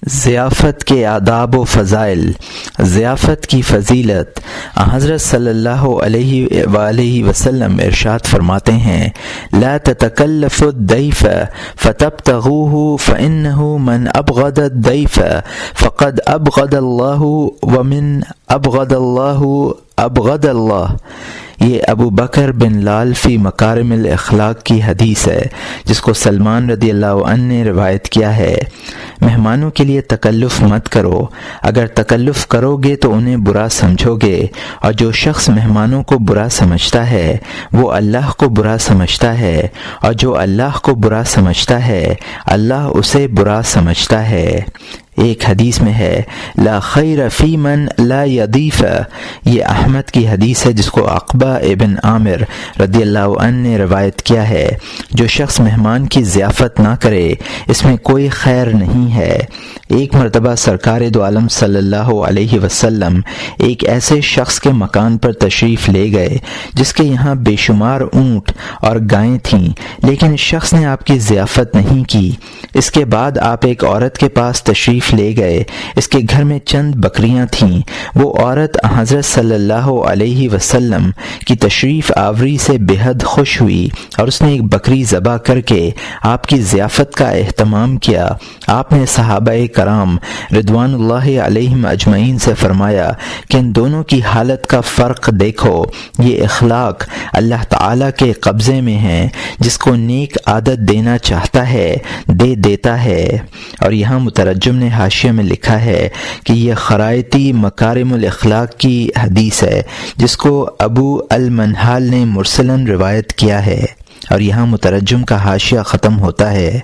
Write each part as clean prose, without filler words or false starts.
ضیافت کے آداب و فضائل۔ ضیافت کی فضیلت۔ حضرت صلی اللہ علیہ وآلہ وسلم ارشاد فرماتے ہیں، لا تتکلف الضیف فتبتغوه فإنه من ابغض الضیف فقد ابغض اللہ ومن ابغض اللہ ابغض اللہ۔ یہ ابو بکر بن لال فی مکارم الاخلاق کی حدیث ہے، جس کو سلمان رضی اللہ عنہ نے روایت کیا ہے۔ مہمانوں کے لیے تکلف مت کرو، اگر تکلف کرو گے تو انہیں برا سمجھو گے، اور جو شخص مہمانوں کو برا سمجھتا ہے وہ اللہ کو برا سمجھتا ہے، اور جو اللہ کو برا سمجھتا ہے اللہ اسے برا سمجھتا ہے۔ ایک حدیث میں ہے، لا خیر فی من لا یضیف۔ یہ احمد کی حدیث ہے، جس کو عقبہ ابن عامر رضی اللہ عنہ نے روایت کیا ہے۔ جو شخص مہمان کی ضیافت نہ کرے اس میں کوئی خیر نہیں ہے۔ ایک مرتبہ سرکار دو عالم صلی اللہ علیہ وسلم ایک ایسے شخص کے مکان پر تشریف لے گئے جس کے یہاں بے شمار اونٹ اور گائیں تھیں، لیکن اس شخص نے آپ کی ضیافت نہیں کی۔ اس کے بعد آپ ایک عورت کے پاس تشریف لے گئے، اس کے گھر میں چند بکریاں تھیں۔ وہ عورت حضرت صلی اللہ علیہ وسلم کی تشریف آوری سے بے حد خوش ہوئی اور اس نے ایک بکری ذبح کر کے آپ کی ضیافت کا اہتمام کیا۔ آپ نے صحابہ کرام رضوان اللہ علیہم اجمعین سے فرمایا کہ ان دونوں کی حالت کا فرق دیکھو، یہ اخلاق اللہ تعالیٰ کے قبضے میں ہیں، جس کو نیک عادت دینا چاہتا ہے دے دیتا ہے۔ اور یہاں مترجم نے حاشیہ میں لکھا ہے کہ یہ خرائطی مکارم الاخلاق کی حدیث ہے، جس کو ابو المنہال نے مرسلاً روایت کیا ہے۔ اور یہاں مترجم کا حاشیہ ختم ہوتا ہے۔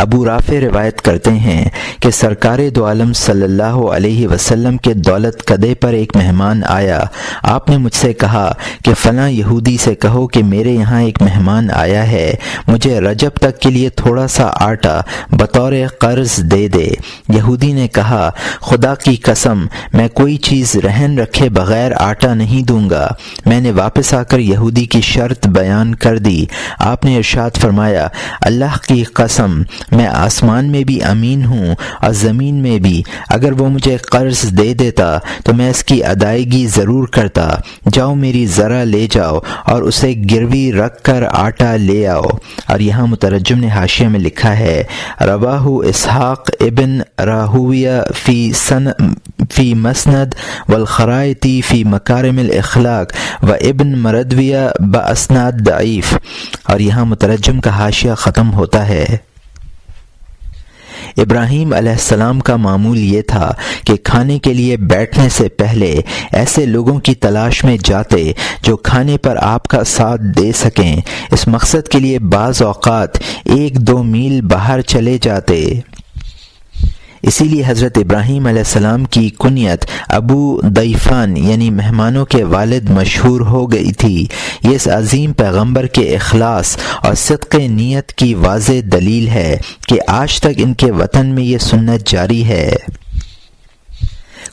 ابو رافع روایت کرتے ہیں کہ سرکار دو عالم صلی اللہ علیہ وسلم کے دولت کدے پر ایک مہمان آیا۔ آپ نے مجھ سے کہا کہ فلاں یہودی سے کہو کہ میرے یہاں ایک مہمان آیا ہے، مجھے رجب تک کے لیے تھوڑا سا آٹا بطور قرض دے دے۔ یہودی نے کہا، خدا کی قسم میں کوئی چیز رہن رکھے بغیر آٹا نہیں دوں گا۔ میں نے واپس آ کر یہودی کی شرط بیان کر دی۔ آپ نے ارشاد فرمایا، اللہ کی قسم میں آسمان میں بھی امین ہوں اور زمین میں بھی، اگر وہ مجھے قرض دے دیتا تو میں اس کی ادائیگی ضرور کرتا۔ جاؤ میری ذرا لے جاؤ اور اسے گروی رکھ کر آٹا لے آؤ۔ اور یہاں مترجم نے حاشیہ میں لکھا ہے، رواہ اسحاق ابن راہویہ فی مسند والخرائطی فی مکارم الاخلاق و ابن مردویہ باسناد ضعیف۔ اور یہاں مترجم کا حاشیہ ختم ہوتا ہے۔ ابراہیم علیہ السلام کا معمول یہ تھا کہ کھانے کے لیے بیٹھنے سے پہلے ایسے لوگوں کی تلاش میں جاتے جو کھانے پر آپ کا ساتھ دے سکیں۔ اس مقصد کے لیے بعض اوقات 1-2 میل باہر چلے جاتے۔ اسی لیے حضرت ابراہیم علیہ السلام کی کنیت ابو ضیفان یعنی مہمانوں کے والد مشہور ہو گئی تھی۔ یہ اس عظیم پیغمبر کے اخلاص اور صدق نیت کی واضح دلیل ہے کہ آج تک ان کے وطن میں یہ سنت جاری ہے۔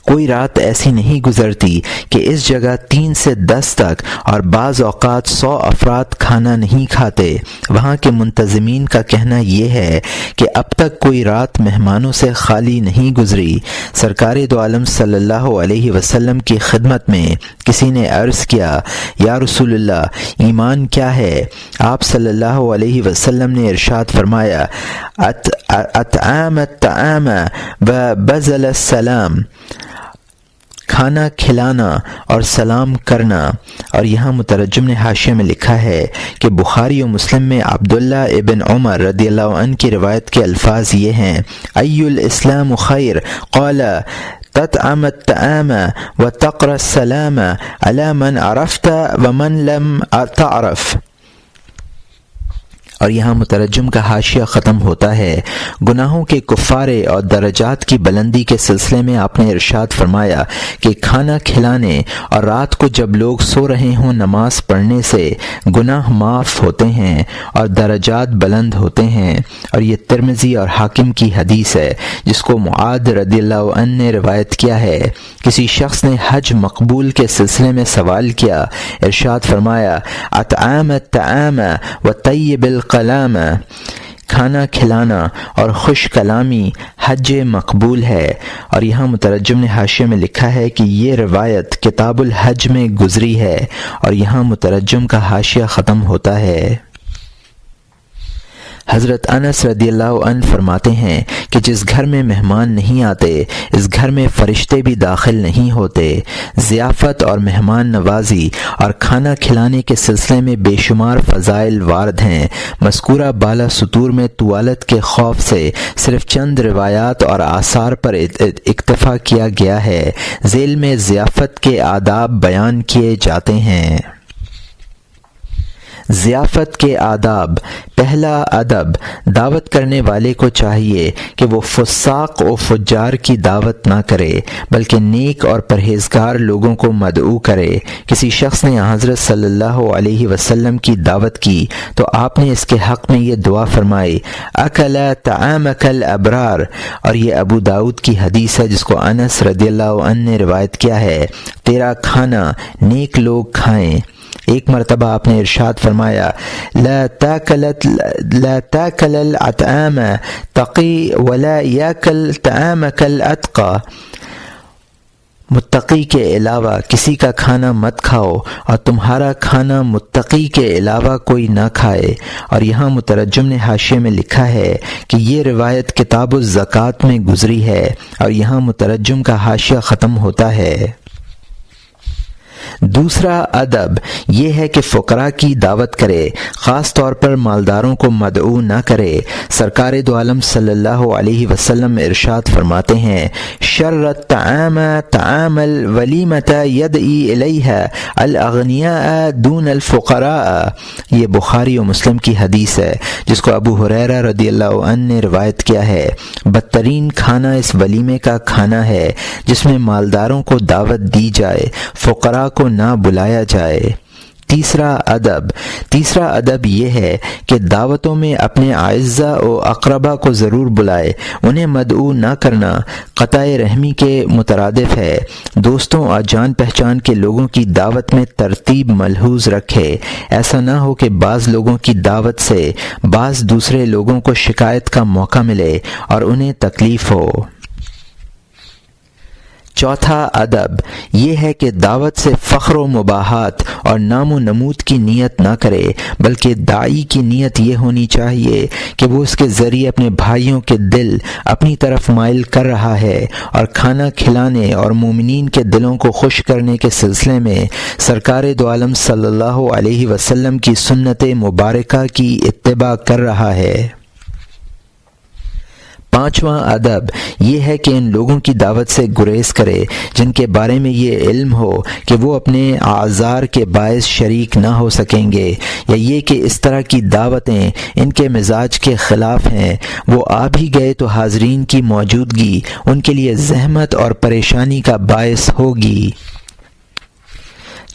کوئی رات ایسی نہیں گزرتی کہ اس جگہ 3 سے 10 تک اور بعض اوقات 100 افراد کھانا نہیں کھاتے۔ وہاں کے منتظمین کا کہنا یہ ہے کہ اب تک کوئی رات مہمانوں سے خالی نہیں گزری۔ سرکار دو عالم صلی اللہ علیہ وسلم کی خدمت میں کسی نے عرض کیا، یا رسول اللہ ایمان کیا ہے؟ آپ صلی اللہ علیہ وسلم نے ارشاد فرمایا، اطعام الطعام و بذل السلام، کھانا کھلانا اور سلام کرنا۔ اور یہاں مترجم نے حاشیہ میں لکھا ہے کہ بخاری و مسلم میں عبداللہ ابن عمر رضی اللہ عنہ کی روایت کے الفاظ یہ ہیں، ای الاسلام خیر قال تطعم الطعام وتقرأ السلام على من عرفت ومن لم تعرف۔ اور یہاں مترجم کا حاشیہ ختم ہوتا ہے۔ گناہوں کے کفارے اور درجات کی بلندی کے سلسلے میں آپ نے ارشاد فرمایا کہ کھانا کھلانے اور رات کو جب لوگ سو رہے ہوں نماز پڑھنے سے گناہ معاف ہوتے ہیں اور درجات بلند ہوتے ہیں۔ اور یہ ترمذی اور حاکم کی حدیث ہے، جس کو معاذ رضی اللہ عنہ نے روایت کیا ہے۔ کسی شخص نے حج مقبول کے سلسلے میں سوال کیا، ارشاد فرمایا، اطعام الطعام و طیب الکلام، کھانا کھلانا اور خوش کلامی حج مقبول ہے۔ اور یہاں مترجم نے حاشیے میں لکھا ہے کہ یہ روایت کتاب الحج میں گزری ہے، اور یہاں مترجم کا حاشیہ ختم ہوتا ہے۔ حضرت انس رضی اللہ عنہ فرماتے ہیں کہ جس گھر میں مہمان نہیں آتے اس گھر میں فرشتے بھی داخل نہیں ہوتے۔ ضیافت اور مہمان نوازی اور کھانا کھلانے کے سلسلے میں بے شمار فضائل وارد ہیں۔ مذکورہ بالا سطور میں طوالت کے خوف سے صرف چند روایات اور آثار پر اکتفا کیا گیا ہے۔ ذیل میں ضیافت کے آداب بیان کیے جاتے ہیں۔ ضیافت کے آداب۔ پہلا ادب، دعوت کرنے والے کو چاہیے کہ وہ فساق و فجار کی دعوت نہ کرے بلکہ نیک اور پرہیزگار لوگوں کو مدعو کرے۔ کسی شخص نے حضرت صلی اللہ علیہ وسلم کی دعوت کی تو آپ نے اس کے حق میں یہ دعا فرمائی، اکل طعامک الابرار، اور یہ ابو داؤد کی حدیث ہے جس کو انس رضی اللہ عنہ نے روایت کیا ہے، تیرا کھانا نیک لوگ کھائیں۔ ایک مرتبہ آپ نے ارشاد فرمایا، لا تاکل الطعام تقی ولا یاکل طعامک الاتقی، متقی کے علاوہ کسی کا کھانا مت کھاؤ اور تمہارا کھانا متقی کے علاوہ کوئی نہ کھائے۔ اور یہاں مترجم نے حاشیے میں لکھا ہے کہ یہ روایت کتاب الزکوٰۃ میں گزری ہے، اور یہاں مترجم کا حاشیہ ختم ہوتا ہے۔ دوسرا ادب یہ ہے کہ فقراء کی دعوت کرے، خاص طور پر مالداروں کو مدعو نہ کرے۔ سرکار دو عالم صلی اللہ علیہ وسلم ارشاد فرماتے ہیں، شر الطعام طعام الولیمۃ یدعی الیہ الاغنیاء دون الفقراء، یہ بخاری و مسلم کی حدیث ہے جس کو ابو ہریرہ رضی اللہ عنہ نے روایت کیا ہے۔ بدترین کھانا اس ولیمے کا کھانا ہے جس میں مالداروں کو دعوت دی جائے، فقراء کو نہ بلایا جائے۔ تیسرا ادب یہ ہے کہ دعوتوں میں اپنے اعزاء و اقربا کو ضرور بلائے، انہیں مدعو نہ کرنا قطع رحمی کے مترادف ہے۔ دوستوں اور جان پہچان کے لوگوں کی دعوت میں ترتیب ملحوظ رکھے، ایسا نہ ہو کہ بعض لوگوں کی دعوت سے بعض دوسرے لوگوں کو شکایت کا موقع ملے اور انہیں تکلیف ہو۔ چوتھا ادب یہ ہے کہ دعوت سے فخر و مباحات اور نام و نمود کی نیت نہ کرے، بلکہ داعی کی نیت یہ ہونی چاہیے کہ وہ اس کے ذریعے اپنے بھائیوں کے دل اپنی طرف مائل کر رہا ہے، اور کھانا کھلانے اور مومنین کے دلوں کو خوش کرنے کے سلسلے میں سرکار دو عالم صلی اللہ علیہ وسلم کی سنت مبارکہ کی اتباع کر رہا ہے۔ پانچواں ادب یہ ہے کہ ان لوگوں کی دعوت سے گریز کرے جن کے بارے میں یہ علم ہو کہ وہ اپنے اعذار کے باعث شریک نہ ہو سکیں گے، یا یہ کہ اس طرح کی دعوتیں ان کے مزاج کے خلاف ہیں، وہ آ بھی گئے تو حاضرین کی موجودگی ان کے لیے زحمت اور پریشانی کا باعث ہوگی۔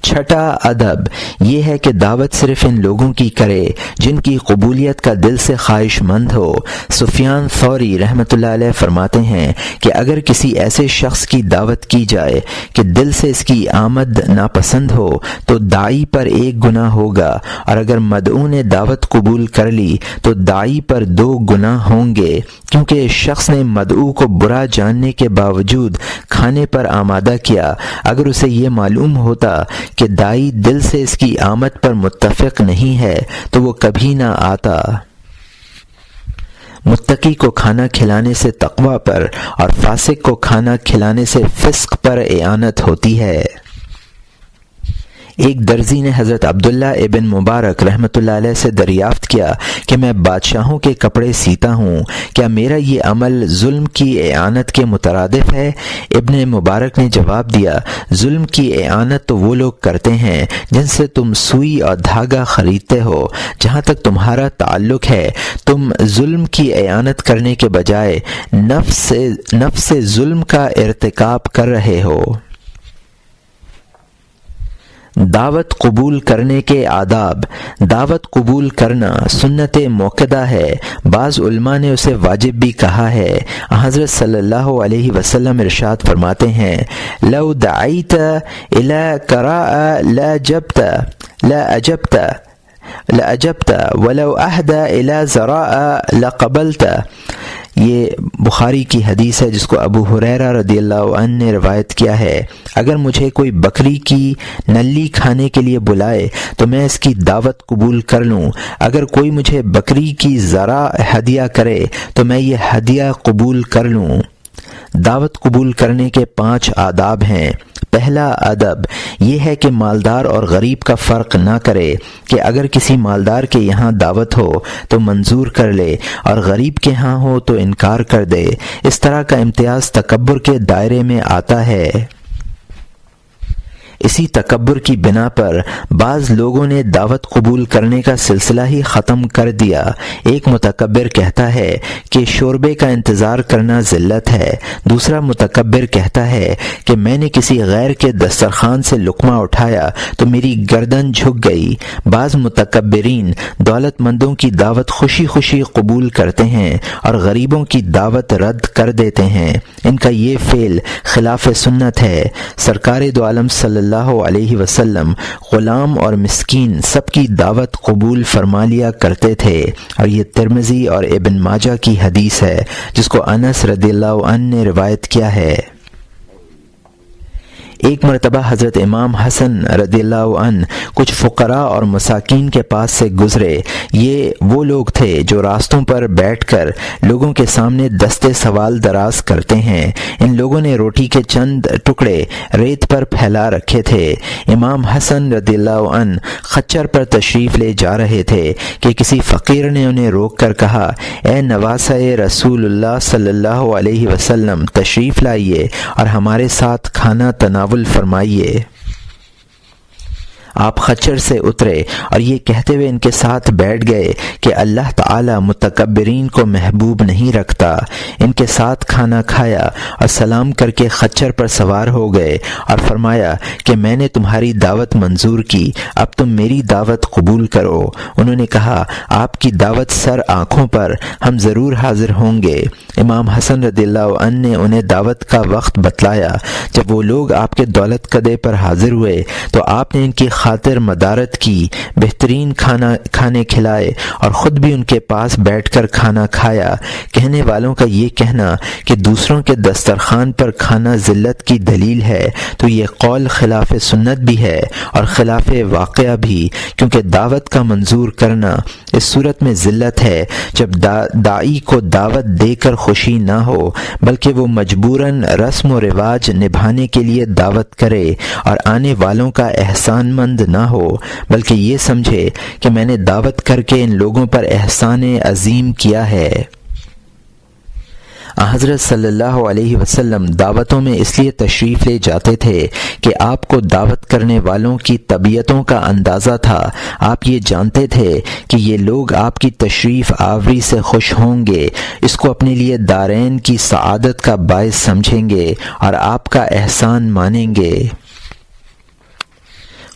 چھٹا ادب یہ ہے کہ دعوت صرف ان لوگوں کی کرے جن کی قبولیت کا دل سے خواہش مند ہو۔ سفیان ثوری رحمۃ اللہ علیہ فرماتے ہیں کہ اگر کسی ایسے شخص کی دعوت کی جائے کہ دل سے اس کی آمد ناپسند ہو تو داعی پر ایک گناہ ہوگا، اور اگر مدعو نے دعوت قبول کر لی تو داعی پر 2 گناہ ہوں گے، کیونکہ اس شخص نے مدعو کو برا جاننے کے باوجود کھانے پر آمادہ کیا۔ اگر اسے یہ معلوم ہوتا کہ داعی دل سے اس کی آمد پر متفق نہیں ہے تو وہ کبھی نہ آتا۔ متقی کو کھانا کھلانے سے تقوی پر اور فاسق کو کھانا کھلانے سے فسق پر اعانت ہوتی ہے۔ ایک درزی نے حضرت عبداللہ ابن مبارک رحمۃ اللہ علیہ سے دریافت کیا کہ میں بادشاہوں کے کپڑے سیتا ہوں، کیا میرا یہ عمل ظلم کی اعانت کے مترادف ہے؟ ابن مبارک نے جواب دیا، ظلم کی اعانت تو وہ لوگ کرتے ہیں جن سے تم سوئی اور دھاگا خریدتے ہو۔ جہاں تک تمہارا تعلق ہے تم ظلم کی اعانت کرنے کے بجائے نفس سے ظلم کا ارتکاب کر رہے ہو۔ دعوت قبول کرنے کے آداب۔ دعوت قبول کرنا سنت موقدہ ہے، بعض علماء نے اسے واجب بھی کہا ہے۔ حضرت صلی اللہ علیہ وسلم ارشاد فرماتے ہیں، لو دعیت الی قراء لا اجبت لأجبت ولو أهدى إلى زراء لقبلت. یہ بخاری کی حدیث ہے جس کو ابو ہریرہ رضی اللہ عنہ نے روایت کیا ہے. اگر مجھے کوئی بکری کی نلی کھانے کے لیے بلائے تو میں اس کی دعوت قبول کر لوں. اگر کوئی مجھے بکری کی ذرا ہدیہ کرے تو میں یہ ہدیہ قبول کر لوں. دعوت قبول کرنے کے 5 آداب ہیں. پہلا ادب یہ ہے کہ مالدار اور غریب کا فرق نہ کرے کہ اگر کسی مالدار کے یہاں دعوت ہو تو منظور کر لے اور غریب کے ہاں ہو تو انکار کر دے. اس طرح کا امتیاز تکبر کے دائرے میں آتا ہے. اسی تکبر کی بنا پر بعض لوگوں نے دعوت قبول کرنے کا سلسلہ ہی ختم کر دیا. ایک متکبر کہتا ہے کہ شوربے کا انتظار کرنا ذلت ہے. دوسرا متکبر کہتا ہے کہ میں نے کسی غیر کے دسترخوان سے لقمہ اٹھایا تو میری گردن جھک گئی. بعض متکبرین دولت مندوں کی دعوت خوشی خوشی قبول کرتے ہیں اور غریبوں کی دعوت رد کر دیتے ہیں. ان کا یہ فعل خلاف سنت ہے. سرکار دو عالم صلی اللہ علیہ وسلم غلام اور مسکین سب کی دعوت قبول فرما لیا کرتے تھے. اور یہ ترمذی اور ابن ماجہ کی حدیث ہے جس کو انس رضی اللہ عنہ نے روایت کیا ہے. ایک مرتبہ حضرت امام حسن رضی اللہ عنہ کچھ فقراء اور مساکین کے پاس سے گزرے. یہ وہ لوگ تھے جو راستوں پر بیٹھ کر لوگوں کے سامنے دستے سوال دراز کرتے ہیں. ان لوگوں نے روٹی کے چند ٹکڑے ریت پر پھیلا رکھے تھے. امام حسن رضی اللہ عنہ خچر پر تشریف لے جا رہے تھے کہ کسی فقیر نے انہیں روک کر کہا اے نواسۂ رسول اللہ صلی اللہ علیہ وسلم تشریف لائیے اور ہمارے ساتھ کھانا تناول فرمائیے. آپ خچر سے اترے اور یہ کہتے ہوئے ان کے ساتھ بیٹھ گئے کہ اللہ تعالی متکبرین کو محبوب نہیں رکھتا. ان کے ساتھ کھانا کھایا اور سلام کر کے خچر پر سوار ہو گئے اور فرمایا کہ میں نے تمہاری دعوت منظور کی, اب تم میری دعوت قبول کرو. انہوں نے کہا آپ کی دعوت سر آنکھوں پر, ہم ضرور حاضر ہوں گے. امام حسن رضی اللہ عنہ نے انہیں دعوت کا وقت بتلایا. جب وہ لوگ آپ کے دولت قدے پر حاضر ہوئے تو آپ نے ان کی خاطر مدارت کی, بہترین کھانے کھلائے اور خود بھی ان کے پاس بیٹھ کر کھانا کھایا. کہنے والوں کا یہ کہنا کہ دوسروں کے دسترخوان پر کھانا ذلت کی دلیل ہے تو یہ قول خلاف سنت بھی ہے اور خلاف واقعہ بھی, کیونکہ دعوت کا منظور کرنا اس صورت میں ذلت ہے جب داعی کو دعوت دے کر خوشی نہ ہو بلکہ وہ مجبوراً رسم و رواج نبھانے کے لیے دعوت کرے اور آنے والوں کا احسان مند نہ ہو بلکہ یہ سمجھے کہ میں نے دعوت کر کے ان لوگوں پر احسان عظیم کیا ہے. حضرت صلی اللہ علیہ وسلم دعوتوں میں اس لیے تشریف لے جاتے تھے کہ آپ کو دعوت کرنے والوں کی طبیعتوں کا اندازہ تھا. آپ یہ جانتے تھے کہ یہ لوگ آپ کی تشریف آوری سے خوش ہوں گے, اس کو اپنے لیے دارین کی سعادت کا باعث سمجھیں گے اور آپ کا احسان مانیں گے.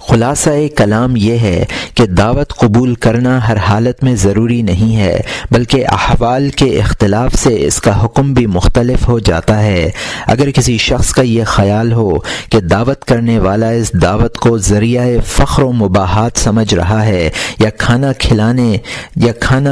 خلاصہ کلام یہ ہے کہ دعوت قبول کرنا ہر حالت میں ضروری نہیں ہے بلکہ احوال کے اختلاف سے اس کا حکم بھی مختلف ہو جاتا ہے. اگر کسی شخص کا یہ خیال ہو کہ دعوت کرنے والا اس دعوت کو ذریعہ فخر و مباحات سمجھ رہا ہے یا کھانا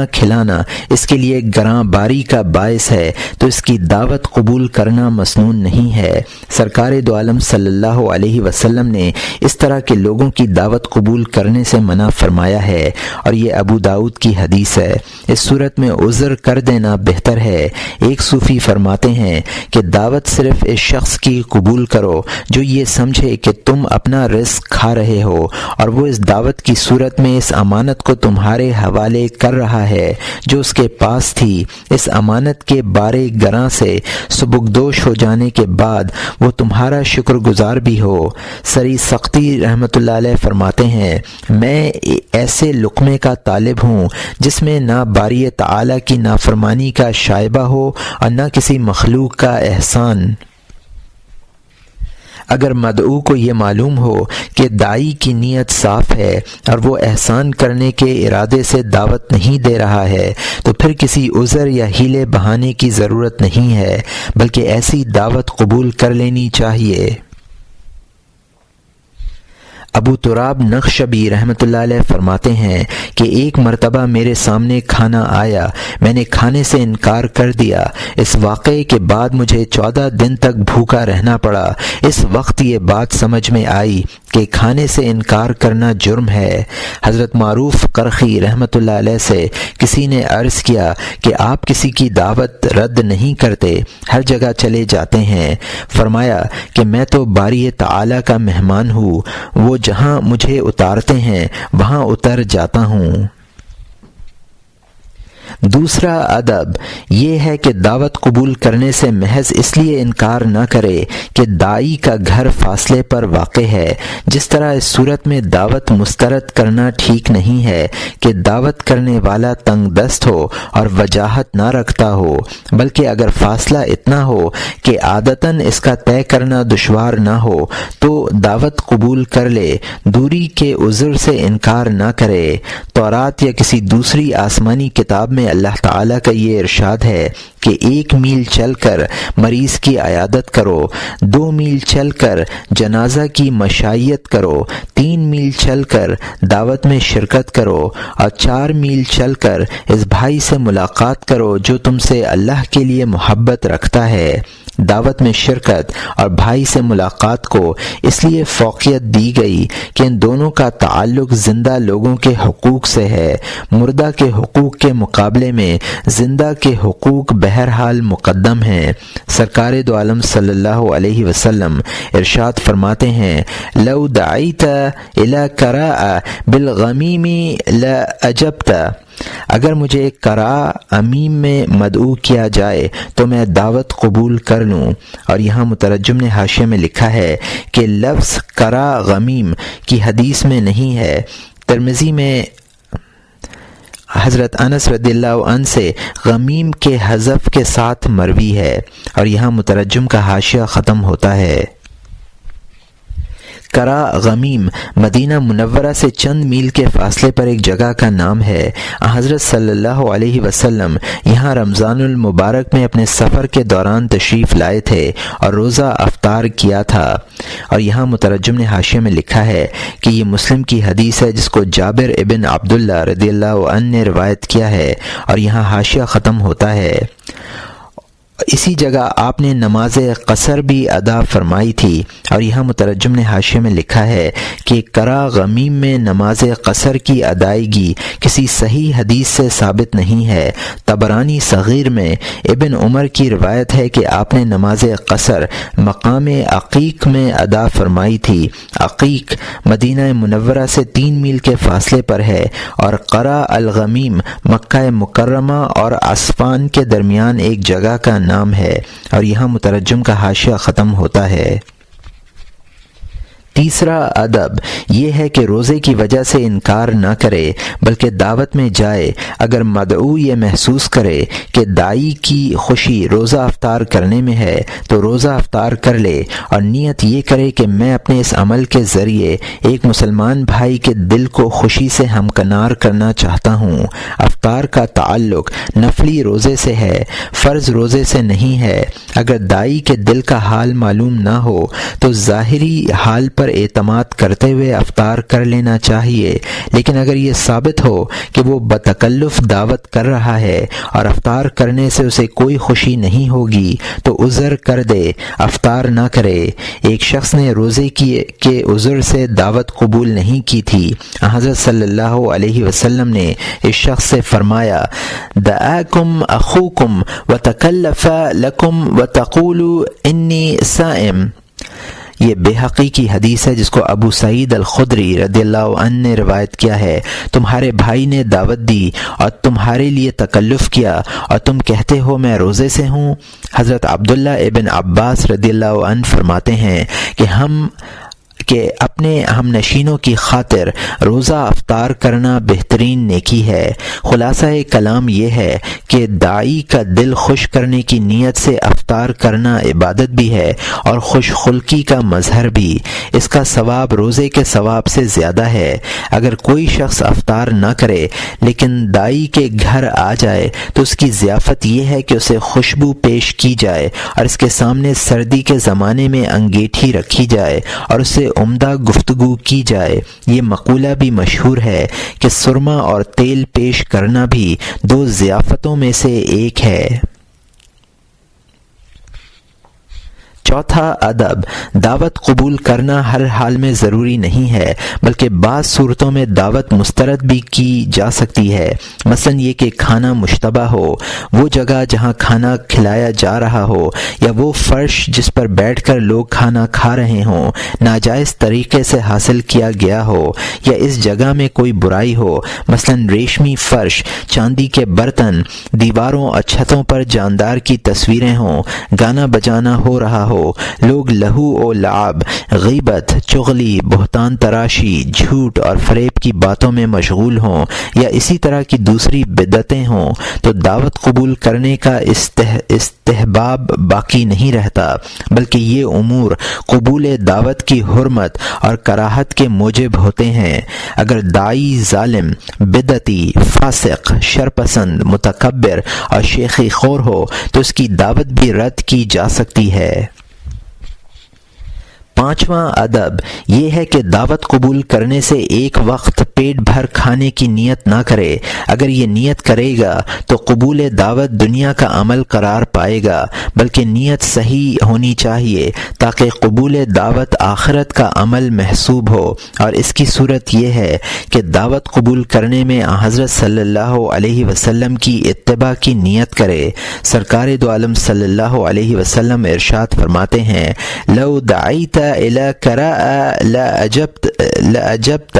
کھلانا اس کے لیے گراں باری کا باعث ہے تو اس کی دعوت قبول کرنا مسنون نہیں ہے. سرکار دو عالم صلی اللہ علیہ وسلم نے اس طرح کے لوگوں کی دعوت قبول کرنے سے منع فرمایا ہے اور یہ ابو داؤد کی حدیث ہے. اس صورت میں عذر کر دینا بہتر ہے. ایک صوفی فرماتے ہیں کہ دعوت صرف اس شخص کی قبول کرو جو یہ سمجھے کہ تم اپنا رزق کھا رہے ہو اور وہ اس دعوت کی صورت میں اس امانت کو تمہارے حوالے کر رہا ہے جو اس کے پاس تھی. اس امانت کے بارے گراں سے سبکدوش ہو جانے کے بعد وہ تمہارا شکر گزار بھی ہو. سری سختی رحمۃ اللہ علیہ فرماتے ہیں میں ایسے لقمے کا طالب ہوں جس میں نہ باری تعالی کی نافرمانی کا شائبہ ہو اور نہ کسی مخلوق کا احسان. اگر مدعو کو یہ معلوم ہو کہ داعی کی نیت صاف ہے اور وہ احسان کرنے کے ارادے سے دعوت نہیں دے رہا ہے تو پھر کسی عذر یا ہیلے بہانے کی ضرورت نہیں ہے بلکہ ایسی دعوت قبول کر لینی چاہیے. ابو تراب نخشبی رحمۃ اللہ علیہ فرماتے ہیں کہ ایک مرتبہ میرے سامنے کھانا آیا، میں نے کھانے سے انکار کر دیا۔ اس واقعے کے بعد مجھے 14 دن تک بھوکا رہنا پڑا۔ اس وقت یہ بات سمجھ میں آئی کہ کھانے سے انکار کرنا جرم ہے۔ حضرت معروف قرخی رحمۃ اللہ علیہ سے کسی نے عرض کیا کہ آپ کسی کی دعوت رد نہیں کرتے، ہر جگہ چلے جاتے ہیں۔ فرمایا کہ میں تو باری تعالی کا مہمان ہوں، وہ جہاں مجھے اتارتے ہیں وہاں اتر جاتا ہوں۔ دوسرا ادب یہ ہے کہ دعوت قبول کرنے سے محض اس لیے انکار نہ کرے کہ داعی کا گھر فاصلے پر واقع ہے۔ جس طرح اس صورت میں دعوت مسترد کرنا ٹھیک نہیں ہے کہ دعوت کرنے والا تنگ دست ہو اور وجاہت نہ رکھتا ہو، بلکہ اگر فاصلہ اتنا ہو کہ عادتاً اس کا طے کرنا دشوار نہ ہو تو دعوت قبول کر لے، دوری کے عذر سے انکار نہ کرے۔ تورات یا کسی دوسری آسمانی کتاب میں اللہ تعالیٰ کا یہ ارشاد ہے کہ 1 میل چل کر مریض کی عیادت کرو، 2 میل چل کر جنازہ کی مشائیت کرو، 3 میل چل کر دعوت میں شرکت کرو، اور 4 میل چل کر اس بھائی سے ملاقات کرو جو تم سے اللہ کے لیے محبت رکھتا ہے۔ دعوت میں شرکت اور بھائی سے ملاقات کو اس لیے فوقیت دی گئی کہ ان دونوں کا تعلق زندہ لوگوں کے حقوق سے ہے۔ مردہ کے حقوق کے مقابلے میں زندہ کے حقوق بہرحال مقدم ہیں۔ سرکار دو عالم صلی اللہ علیہ وسلم ارشاد فرماتے ہیں، لو دعیت الی قراء بالغمیم لاجبت، اگر مجھے قراء امیم میں مدعو کیا جائے تو میں دعوت قبول کر لوں۔ اور یہاں مترجم نے حاشیے میں لکھا ہے کہ لفظ قراء غمیم کی حدیث میں نہیں ہے۔ ترمذی میں حضرت انس رضی اللہ عنہ سے غمیم کے حذف کے ساتھ مروی ہے، اور یہاں مترجم کا حاشیہ ختم ہوتا ہے۔ قراء غمیم مدینہ منورہ سے چند میل کے فاصلے پر ایک جگہ کا نام ہے۔ حضرت صلی اللہ علیہ وسلم یہاں رمضان المبارک میں اپنے سفر کے دوران تشریف لائے تھے اور روزہ افطار کیا تھا۔ اور یہاں مترجم نے حاشیے میں لکھا ہے کہ یہ مسلم کی حدیث ہے جس کو جابر ابن عبداللہ رضی اللہ عنہ نے روایت کیا ہے، اور یہاں حاشیہ ختم ہوتا ہے۔ اسی جگہ آپ نے نماز قصر بھی ادا فرمائی تھی، اور یہاں مترجم نے حاشیے میں لکھا ہے کہ قراء غمیم میں نماز قصر کی ادائیگی کسی صحیح حدیث سے ثابت نہیں ہے۔ طبرانی صغیر میں ابن عمر کی روایت ہے کہ آپ نے نماز قصر مقام عقیق میں ادا فرمائی تھی۔ عقیق مدینہ منورہ سے 3 میل کے فاصلے پر ہے، اور قراء الغمیم مکہ مکرمہ اور عصفان کے درمیان ایک جگہ کا نام ہے، اور یہاں مترجم کا حاشیہ ختم ہوتا ہے۔ تیسرا ادب یہ ہے کہ روزے کی وجہ سے انکار نہ کرے بلکہ دعوت میں جائے۔ اگر مدعو یہ محسوس کرے کہ داعی کی خوشی روزہ افطار کرنے میں ہے تو روزہ افطار کر لے، اور نیت یہ کرے کہ میں اپنے اس عمل کے ذریعے ایک مسلمان بھائی کے دل کو خوشی سے ہمکنار کرنا چاہتا ہوں۔ افطار کا تعلق نفلی روزے سے ہے، فرض روزے سے نہیں ہے۔ اگر داعی کے دل کا حال معلوم نہ ہو تو ظاہری حال پر اعتماد کرتے ہوئے افطار کر لینا چاہیے، لیکن اگر یہ ثابت ہو کہ وہ بتکلف دعوت کر رہا ہے اور افطار کرنے سے اسے کوئی خوشی نہیں ہوگی تو عذر کر دے، افطار نہ کرے۔ ایک شخص نے روزے کے عذر سے دعوت قبول نہیں کی تھی۔ حضرت صلی اللہ علیہ وسلم نے اس شخص سے فرمایا، دعاکم اخوکم وتکلف لکم وتقولوا انی صائم۔ یہ بحقی کی حدیث ہے جس کو ابو سعید الخدری رضی اللہ عنہ نے روایت کیا ہے۔ تمہارے بھائی نے دعوت دی اور تمہارے لیے تکلف کیا اور تم کہتے ہو میں روزے سے ہوں۔ حضرت عبداللہ ابن عباس رضی اللہ عنہ فرماتے ہیں کہ اپنے ہم نشینوں کی خاطر روزہ افطار کرنا بہترین نیکی ہے۔ خلاصہ کلام یہ ہے کہ داعی کا دل خوش کرنے کی نیت سے افطار کرنا عبادت بھی ہے اور خوش خلقی کا مظہر بھی۔ اس کا ثواب روزے کے ثواب سے زیادہ ہے۔ اگر کوئی شخص افطار نہ کرے لیکن داعی کے گھر آ جائے تو اس کی ضیافت یہ ہے کہ اسے خوشبو پیش کی جائے اور اس کے سامنے سردی کے زمانے میں انگیٹھی رکھی جائے اور اسے عمدہ گفتگو کی جائے۔ یہ مقولہ بھی مشہور ہے کہ سرما اور تیل پیش کرنا بھی 2 ضیافتوں میں سے ایک ہے۔ چوتھا ادب، دعوت قبول کرنا ہر حال میں ضروری نہیں ہے، بلکہ بعض صورتوں میں دعوت مسترد بھی کی جا سکتی ہے۔ مثلا یہ کہ کھانا مشتبہ ہو، وہ جگہ جہاں کھانا کھلایا جا رہا ہو یا وہ فرش جس پر بیٹھ کر لوگ کھانا کھا رہے ہوں ناجائز طریقے سے حاصل کیا گیا ہو، یا اس جگہ میں کوئی برائی ہو، مثلا ریشمی فرش، چاندی کے برتن، دیواروں اور چھتوں پر جاندار کی تصویریں ہوں، گانا بجانا ہو رہا ہو، لوگ لہو و لعب، غیبت، چغلی، بہتان تراشی، جھوٹ اور فریب کی باتوں میں مشغول ہوں، یا اسی طرح کی دوسری بدعتیں ہوں، تو دعوت قبول کرنے کا استحباب باقی نہیں رہتا، بلکہ یہ امور قبول دعوت کی حرمت اور کراہت کے موجب ہوتے ہیں۔ اگر داعی ظالم، بدعتی، فاسق، شرپسند، متکبر اور شیخی خور ہو تو اس کی دعوت بھی رد کی جا سکتی ہے۔ پانچواں ادب یہ ہے کہ دعوت قبول کرنے سے ایک وقت پیٹ بھر کھانے کی نیت نہ کرے۔ اگر یہ نیت کرے گا تو قبول دعوت دنیا کا عمل قرار پائے گا، بلکہ نیت صحیح ہونی چاہیے تاکہ قبول دعوت آخرت کا عمل محسوب ہو، اور اس کی صورت یہ ہے کہ دعوت قبول کرنے میں حضرت صلی اللہ علیہ وسلم کی اتباع کی نیت کرے۔ سرکار دو عالم صلی اللہ علیہ وسلم ارشاد فرماتے ہیں، لو دعیت الی کراء لأجبت،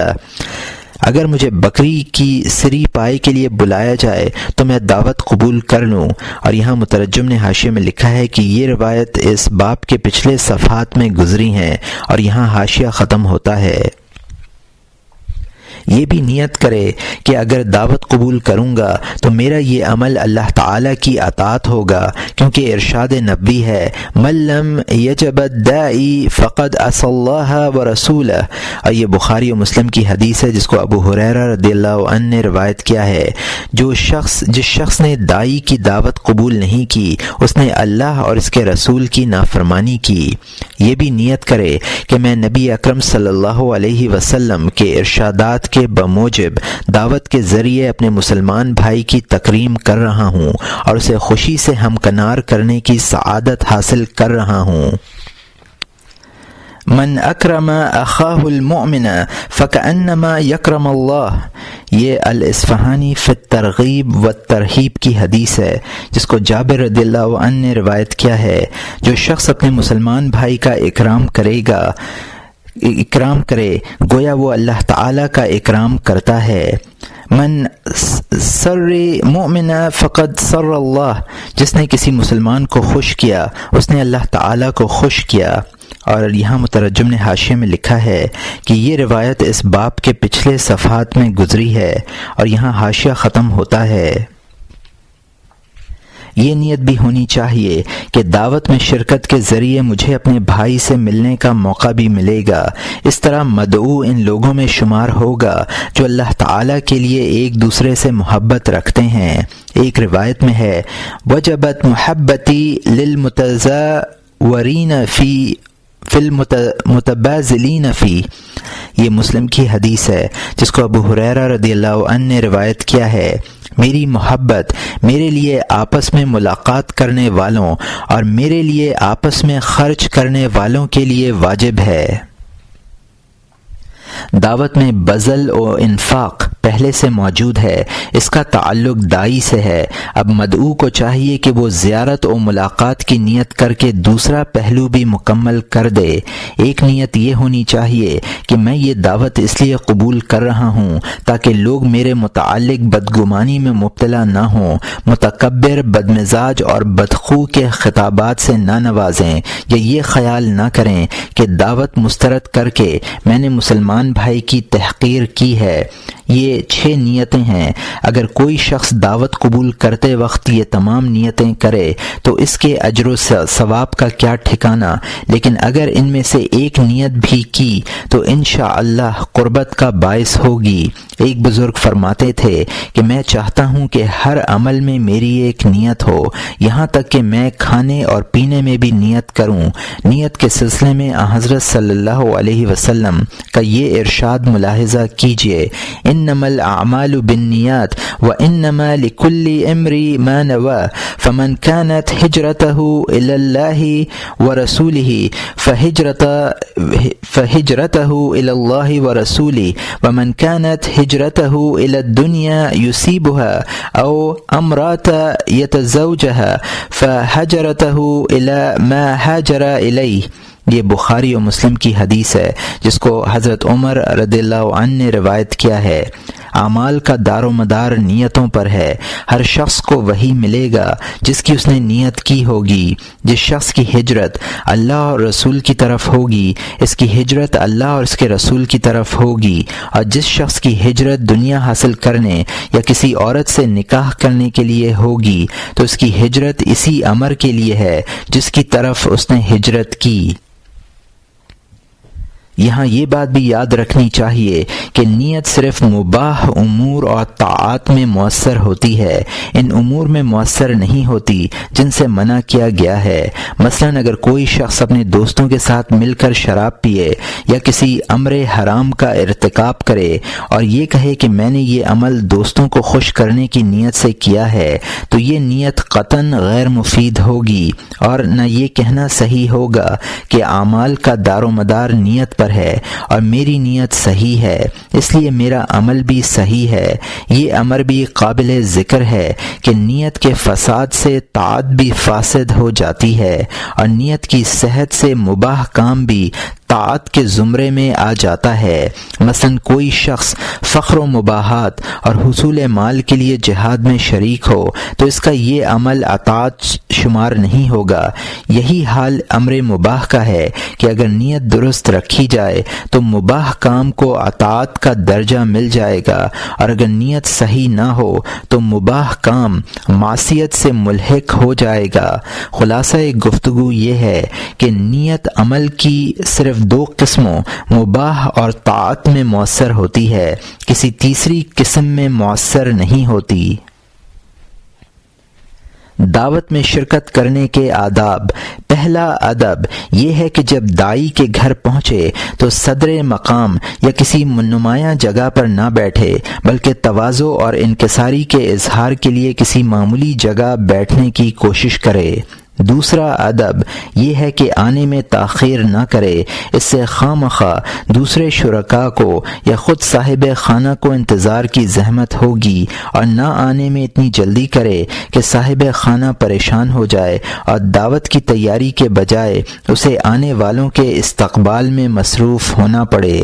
اگر مجھے بکری کی سری پائی کے لیے بلایا جائے تو میں دعوت قبول کر لوں۔ اور یہاں مترجم نے حاشیے میں لکھا ہے کہ یہ روایت اس باب کے پچھلے صفحات میں گزری ہیں، اور یہاں حاشیہ ختم ہوتا ہے۔ یہ بھی نیت کرے کہ اگر دعوت قبول کروں گا تو میرا یہ عمل اللہ تعالیٰ کی اطاعت ہوگا، کیونکہ ارشاد نبوی ہے، من لم یجب الداعی فقد عصی اللہ ورسولہ، اور یہ بخاری و مسلم کی حدیث ہے جس کو ابو ہریرہ رضی اللہ عنہ نے روایت کیا ہے۔ جس شخص نے داعی کی دعوت قبول نہیں کی اس نے اللہ اور اس کے رسول کی نافرمانی کی۔ یہ بھی نیت کرے کہ میں نبی اکرم صلی اللہ علیہ وسلم کے ارشادات کے بموجب دعوت کے ذریعے اپنے مسلمان بھائی کی تکریم کر رہا ہوں اور اسے خوشی سے ہمکنار کرنے کی سعادت حاصل کر رہا ہوں۔ من اکرم اخاہ المؤمن فکأنما یکرم اللہ، یہ الاصفہانی فی الترغیب والترہیب کی حدیث ہے جس کو جابر رضی اللہ عنہ نے روایت کیا ہے۔ جو شخص اپنے مسلمان بھائی کا اکرام کرے گویا وہ اللہ تعالیٰ کا اکرام کرتا ہے۔ من سر مؤمن فقد سر اللہ، جس نے کسی مسلمان کو خوش کیا اس نے اللہ تعالیٰ کو خوش کیا۔ اور یہاں مترجم نے حاشیے میں لکھا ہے کہ یہ روایت اس باب کے پچھلے صفحات میں گزری ہے، اور یہاں حاشیہ ختم ہوتا ہے۔ یہ نیت بھی ہونی چاہیے کہ دعوت میں شرکت کے ذریعے مجھے اپنے بھائی سے ملنے کا موقع بھی ملے گا۔ اس طرح مدعو ان لوگوں میں شمار ہوگا جو اللہ تعالیٰ کے لیے ایک دوسرے سے محبت رکھتے ہیں۔ ایک روایت میں ہے، وجبت محبتی للمتزاورین فی المتبازلین فی، یہ مسلم کی حدیث ہے جس کو ابو ہریرہ رضی اللہ عنہ نے روایت کیا ہے۔ میری محبت میرے لیے آپس میں ملاقات کرنے والوں اور میرے لیے آپس میں خرچ کرنے والوں کے لیے واجب ہے۔ دعوت میں بذل و انفاق پہلے سے موجود ہے، اس کا تعلق داعی سے ہے۔ اب مدعو کو چاہیے کہ وہ زیارت و ملاقات کی نیت کر کے دوسرا پہلو بھی مکمل کر دے۔ ایک نیت یہ ہونی چاہیے کہ میں یہ دعوت اس لیے قبول کر رہا ہوں تاکہ لوگ میرے متعلق بدگمانی میں مبتلا نہ ہوں، متکبر، بدمزاج اور بدخو کے خطابات سے نہ نوازیں، یا یہ خیال نہ کریں کہ دعوت مسترد کر کے میں نے مسلمان بھائی کی تحقیر کی ہے۔ یہ 6 نیتیں ہیں۔ اگر کوئی شخص دعوت قبول کرتے وقت یہ تمام نیتیں کرے تو اس کے اجر و ثواب کا کیا ٹھکانہ، لیکن اگر ان میں سے ایک نیت بھی کی تو انشاءاللہ قربت کا باعث ہوگی۔ ایک بزرگ فرماتے تھے کہ میں چاہتا ہوں کہ ہر عمل میں میری ایک نیت ہو، یہاں تک کہ میں کھانے اور پینے میں بھی نیت کروں۔ نیت کے سلسلے میں حضرت صلی اللہ علیہ وسلم کا یہ ارشاد ملاحظہ کیجیے، انما الاعمال بالنیات وانما لکل امرئ ما نوى فمن كانت هجرته الى الله ورسوله فهجرته الى الله ورسوله ومن كانت هجرته الى الدنيا يصيبها او امرات يتزوجها فهجرته الى ما هاجر اليه۔ یہ بخاری و مسلم کی حدیث ہے جس کو حضرت عمر رضی اللہ عنہ نے روایت کیا ہے۔ اعمال کا دار و مدار نیتوں پر ہے۔ ہر شخص کو وہی ملے گا جس کی اس نے نیت کی ہوگی۔ جس شخص کی ہجرت اللہ اور رسول کی طرف ہوگی اس کی ہجرت اللہ اور اس کے رسول کی طرف ہوگی، اور جس شخص کی ہجرت دنیا حاصل کرنے یا کسی عورت سے نکاح کرنے کے لیے ہوگی تو اس کی ہجرت اسی امر کے لیے ہے جس کی طرف اس نے ہجرت کی۔ یہاں یہ بات بھی یاد رکھنی چاہیے کہ نیت صرف مباح امور اور طاعات میں مؤثر ہوتی ہے، ان امور میں مؤثر نہیں ہوتی جن سے منع کیا گیا ہے۔ مثلا اگر کوئی شخص اپنے دوستوں کے ساتھ مل کر شراب پیے یا کسی امر حرام کا ارتکاب کرے اور یہ کہے کہ میں نے یہ عمل دوستوں کو خوش کرنے کی نیت سے کیا ہے تو یہ نیت قطعاً غیر مفید ہوگی، اور نہ یہ کہنا صحیح ہوگا کہ اعمال کا دار و مدار نیت پر ہے اور میری نیت صحیح ہے اس لیے میرا عمل بھی صحیح ہے۔ یہ امر بھی قابل ذکر ہے کہ نیت کے فساد سے طاعت بھی فاسد ہو جاتی ہے، اور نیت کی صحت سے مباح کام بھی طاعت کے زمرے میں آ جاتا ہے۔ مثلا کوئی شخص فخر و مباحات اور حصول مال کے لیے جہاد میں شریک ہو تو اس کا یہ عمل اطاعت شمار نہیں ہوگا۔ یہی حال امر مباح کا ہے کہ اگر نیت درست رکھی جائے تو مباح کام کو اطاعت کا درجہ مل جائے گا، اور اگر نیت صحیح نہ ہو تو مباح کام معصیت سے ملحق ہو جائے گا۔ خلاصہ گفتگو یہ ہے کہ نیت عمل کی صرف 2 قسموں مباح اور طاعت میں مؤثر ہوتی ہے، کسی تیسری قسم میں مؤثر نہیں ہوتی۔ دعوت میں شرکت کرنے کے آداب۔ پہلا ادب یہ ہے کہ جب داعی کے گھر پہنچے تو صدر مقام یا کسی نمایاں جگہ پر نہ بیٹھے بلکہ تواضع اور انکساری کے اظہار کے لیے کسی معمولی جگہ بیٹھنے کی کوشش کرے۔ دوسرا ادب یہ ہے کہ آنے میں تاخیر نہ کرے، اس سے خواہ دوسرے شرکاء کو یا خود صاحب خانہ کو انتظار کی زحمت ہوگی، اور نہ آنے میں اتنی جلدی کرے کہ صاحب خانہ پریشان ہو جائے اور دعوت کی تیاری کے بجائے اسے آنے والوں کے استقبال میں مصروف ہونا پڑے۔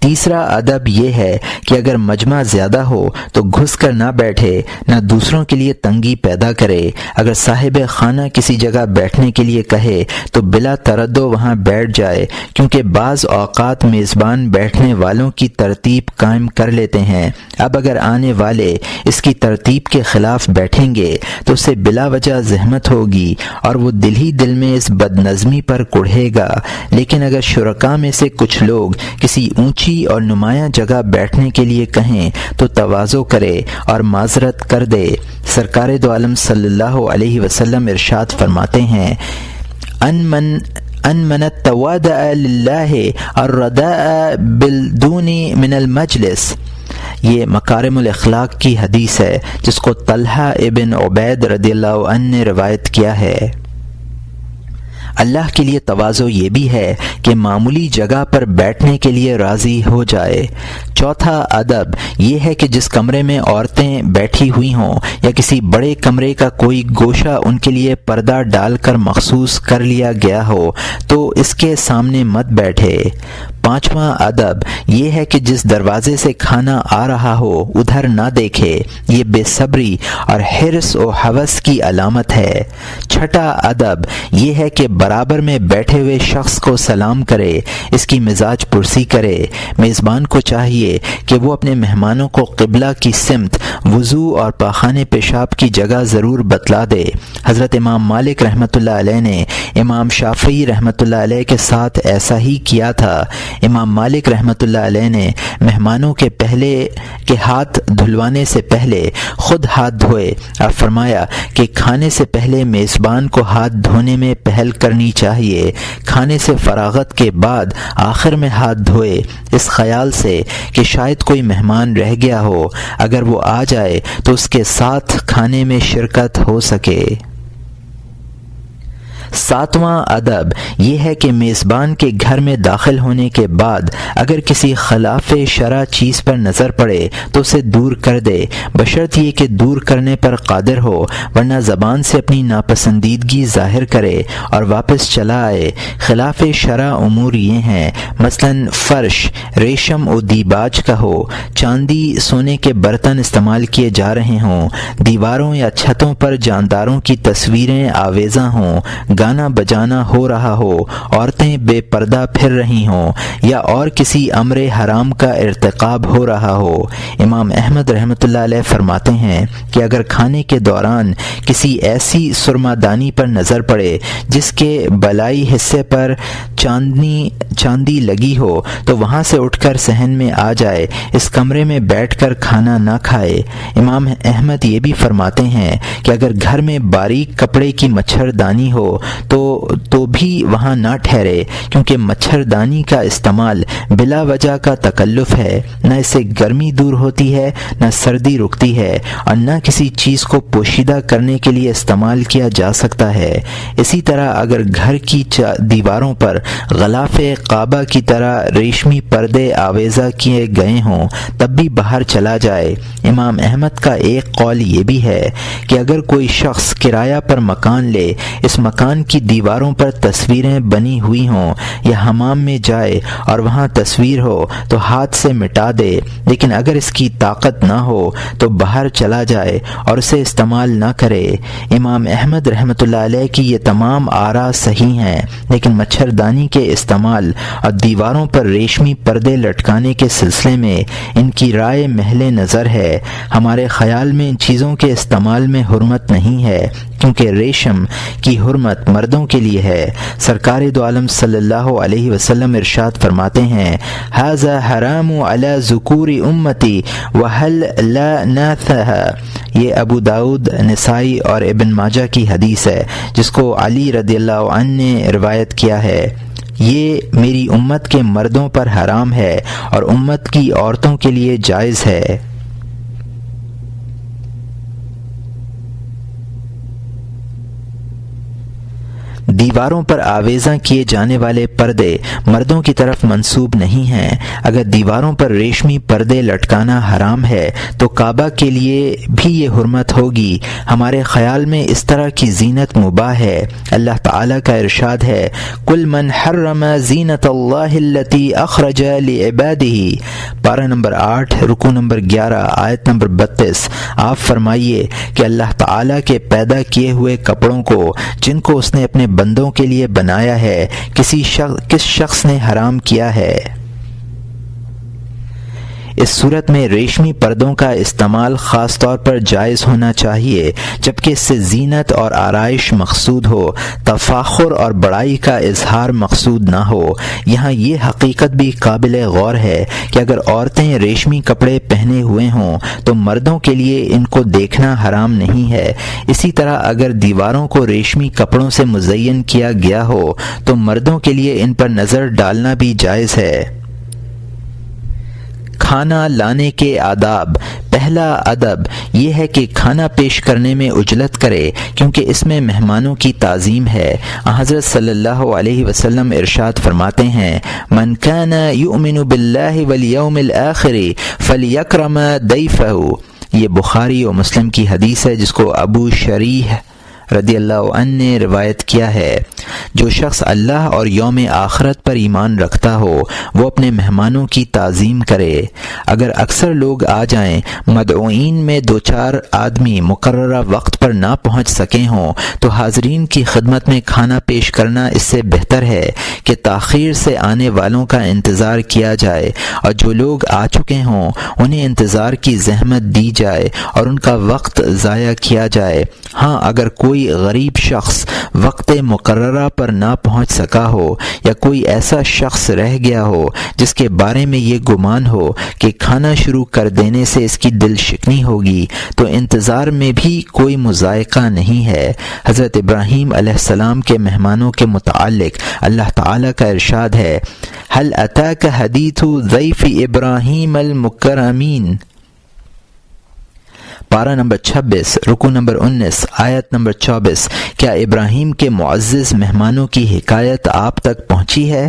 تیسرا ادب یہ ہے کہ اگر مجمع زیادہ ہو تو گھس کر نہ بیٹھے، نہ دوسروں کے لیے تنگی پیدا کرے۔ اگر صاحب خانہ کسی جگہ بیٹھنے کے لیے کہے تو بلا تردد وہاں بیٹھ جائے، کیونکہ بعض اوقات میزبان بیٹھنے والوں کی ترتیب قائم کر لیتے ہیں۔ اب اگر آنے والے اس کی ترتیب کے خلاف بیٹھیں گے تو اسے بلا وجہ زحمت ہوگی اور وہ دل ہی دل میں اس بدنظمی پر کڑھے گا۔ لیکن اگر شرکاء میں سے کچھ لوگ کسی اونچی اور نمایاں جگہ بیٹھنے کے لیے کہیں تو تواضع کرے اور معذرت کر دے۔ سرکار دو عالم صلی اللہ علیہ وسلم ارشاد فرماتے ہیں، ان من التواضع للہ الرداء بالدون من المجلس۔ یہ مکارم الاخلاق کی حدیث ہے جس کو طلحہ ابن عبید رضی اللہ عنہ نے روایت کیا ہے۔ اللہ کے لیے تواضع یہ بھی ہے کہ معمولی جگہ پر بیٹھنے کے لیے راضی ہو جائے۔ چوتھا ادب یہ ہے کہ جس کمرے میں عورتیں بیٹھی ہوئی ہوں یا کسی بڑے کمرے کا کوئی گوشہ ان کے لیے پردہ ڈال کر مخصوص کر لیا گیا ہو تو اس کے سامنے مت بیٹھے۔ 5واں ادب یہ ہے کہ جس دروازے سے کھانا آ رہا ہو ادھر نہ دیکھے، یہ بے صبری اور حرص و ہوس کی علامت ہے۔ 6واں ادب یہ ہے کہ برابر میں بیٹھے ہوئے شخص کو سلام کرے، اس کی مزاج پرسی کرے۔ میزبان کو چاہیے کہ وہ اپنے مہمانوں کو قبلہ کی سمت، وضو اور پاخانے پیشاب کی جگہ ضرور بتلا دے۔ حضرت امام مالک رحمۃ اللہ علیہ نے امام شافعی رحمۃ اللہ علیہ کے ساتھ ایسا ہی کیا تھا۔ امام مالک رحمۃ اللہ علیہ نے مہمانوں کے ہاتھ دھلوانے سے پہلے خود ہاتھ دھوئے اور فرمایا کہ کھانے سے پہلے میزبان کو ہاتھ دھونے میں پہل کرنی چاہیے، کھانے سے فراغت کے بعد آخر میں ہاتھ دھوئے، اس خیال سے کہ شاید کوئی مہمان رہ گیا ہو، اگر وہ آ جائے تو اس کے ساتھ کھانے میں شرکت ہو سکے۔ 7واں ادب یہ ہے کہ میزبان کے گھر میں داخل ہونے کے بعد اگر کسی خلاف شرع چیز پر نظر پڑے تو اسے دور کر دے، بشرط یہ کہ دور کرنے پر قادر ہو، ورنہ زبان سے اپنی ناپسندیدگی ظاہر کرے اور واپس چلا آئے۔ خلاف شرع امور یہ ہیں، مثلا فرش ریشم و دیباج کا ہو، چاندی سونے کے برتن استعمال کیے جا رہے ہوں، دیواروں یا چھتوں پر جانداروں کی تصویریں آویزاں ہوں، گانا بجانا ہو رہا ہو، عورتیں بے پردہ پھر رہی ہوں، یا اور کسی امر حرام کا ارتکاب ہو رہا ہو۔ امام احمد رحمۃ اللہ علیہ فرماتے ہیں کہ اگر کھانے کے دوران کسی ایسی سرما دانی پر نظر پڑے جس کے بلائی حصے پر چاندی لگی ہو تو وہاں سے اٹھ کر صحن میں آ جائے، اس کمرے میں بیٹھ کر کھانا نہ کھائے۔ امام احمد یہ بھی فرماتے ہیں کہ اگر گھر میں باریک کپڑے کی مچھردانی ہو تو بھی وہاں نہ ٹھہرے، کیونکہ مچھردانی کا استعمال بلا وجہ کا تکلف ہے، نہ اس سے گرمی دور ہوتی ہے، نہ سردی رکتی ہے، اور نہ کسی چیز کو پوشیدہ کرنے کے لیے استعمال کیا جا سکتا ہے۔ اسی طرح اگر گھر کی دیواروں پر غلاف کعبہ کی طرح ریشمی پردے آویزہ کیے گئے ہوں تب بھی باہر چلا جائے۔ امام احمد کا ایک قول یہ بھی ہے کہ اگر کوئی شخص کرایہ پر مکان لے، اس مکان کی دیواروں پر تصویریں بنی ہوئی ہوں، یا حمام میں جائے اور وہاں تصویر ہو تو ہاتھ سے مٹا دے، لیکن اگر اس کی طاقت نہ ہو تو باہر چلا جائے اور اسے استعمال نہ کرے۔ امام احمد رحمۃ اللہ علیہ کی یہ تمام آراء صحیح ہیں، لیکن مچھردانی کے استعمال اور دیواروں پر ریشمی پردے لٹکانے کے سلسلے میں ان کی رائے محل نظر ہے۔ ہمارے خیال میں ان چیزوں کے استعمال میں حرمت نہیں ہے، کیونکہ ریشم کی حرمت مردوں کے لیے ہے۔ سرکار دو عالم صلی اللہ علیہ وسلم ارشاد فرماتے ہیں، ھذا حرام علی ذکور امتی وحل لا ناثها۔ یہ ابو داؤد، نسائی اور ابن ماجہ کی حدیث ہے، جس کو علی رضی اللہ عنہ نے روایت کیا ہے۔ یہ میری امت کے مردوں پر حرام ہے اور امت کی عورتوں کے لیے جائز ہے۔ دیواروں پر آویزاں کیے جانے والے پردے مردوں کی طرف منسوب نہیں ہیں۔ اگر دیواروں پر ریشمی پردے لٹکانا حرام ہے تو کعبہ کے لیے بھی یہ حرمت ہوگی۔ ہمارے خیال میں اس طرح کی زینت مباح ہے۔ اللہ تعالیٰ کا ارشاد ہے، قل من حرم زینت اللہ التی اخرج لعبادہ، پارہ نمبر 8 رکوع نمبر 11 آیت نمبر 32۔ آپ فرمائیے کہ اللہ تعالیٰ کے پیدا کیے ہوئے کپڑوں کو جن کو اس نے اپنے بندوں کے لیے بنایا ہے کس شخص نے حرام کیا ہے؟ اس صورت میں ریشمی پردوں کا استعمال خاص طور پر جائز ہونا چاہیے، جبکہ اس سے زینت اور آرائش مقصود ہو، تفاخر اور بڑائی کا اظہار مقصود نہ ہو۔ یہاں یہ حقیقت بھی قابل غور ہے کہ اگر عورتیں ریشمی کپڑے پہنے ہوئے ہوں تو مردوں کے لیے ان کو دیکھنا حرام نہیں ہے۔ اسی طرح اگر دیواروں کو ریشمی کپڑوں سے مزین کیا گیا ہو تو مردوں کے لیے ان پر نظر ڈالنا بھی جائز ہے۔ کھانا لانے کے آداب۔ پہلا ادب یہ ہے کہ کھانا پیش کرنے میں عجلت کرے، کیونکہ اس میں مہمانوں کی تعظیم ہے۔ حضرت صلی اللہ علیہ وسلم ارشاد فرماتے ہیں، من کان یؤمن باللہ والیوم الآخر فلیکرم ضیفہ۔ یہ بخاری و مسلم کی حدیث ہے، جس کو ابو شریح رضی اللہ عنہ نے روایت کیا ہے۔ جو شخص اللہ اور یوم آخرت پر ایمان رکھتا ہو وہ اپنے مہمانوں کی تعظیم کرے۔ اگر اکثر لوگ آ جائیں، مدعوئین میں 2-4 آدمی مقررہ وقت پر نہ پہنچ سکے ہوں تو حاضرین کی خدمت میں کھانا پیش کرنا اس سے بہتر ہے کہ تاخیر سے آنے والوں کا انتظار کیا جائے، اور جو لوگ آ چکے ہوں انہیں انتظار کی زحمت دی جائے اور ان کا وقت ضائع کیا جائے۔ ہاں، اگر کوئی غریب شخص وقت مقررہ پر نہ پہنچ سکا ہو یا کوئی ایسا شخص رہ گیا ہو جس کے بارے میں یہ گمان ہو کہ کھانا شروع کر دینے سے اس کی دل شکنی ہوگی تو انتظار میں بھی کوئی مذائقہ نہیں ہے۔ حضرت ابراہیم علیہ السلام کے مہمانوں کے متعلق اللہ تعالیٰ کا ارشاد ہے، هل اتاک حدیث ضیف ابراہیم المکرمین، پارہ نمبر 26 رکوع نمبر 19 آیت نمبر 24۔ کیا ابراہیم کے معزز مہمانوں کی حکایت آپ تک پہنچی ہے؟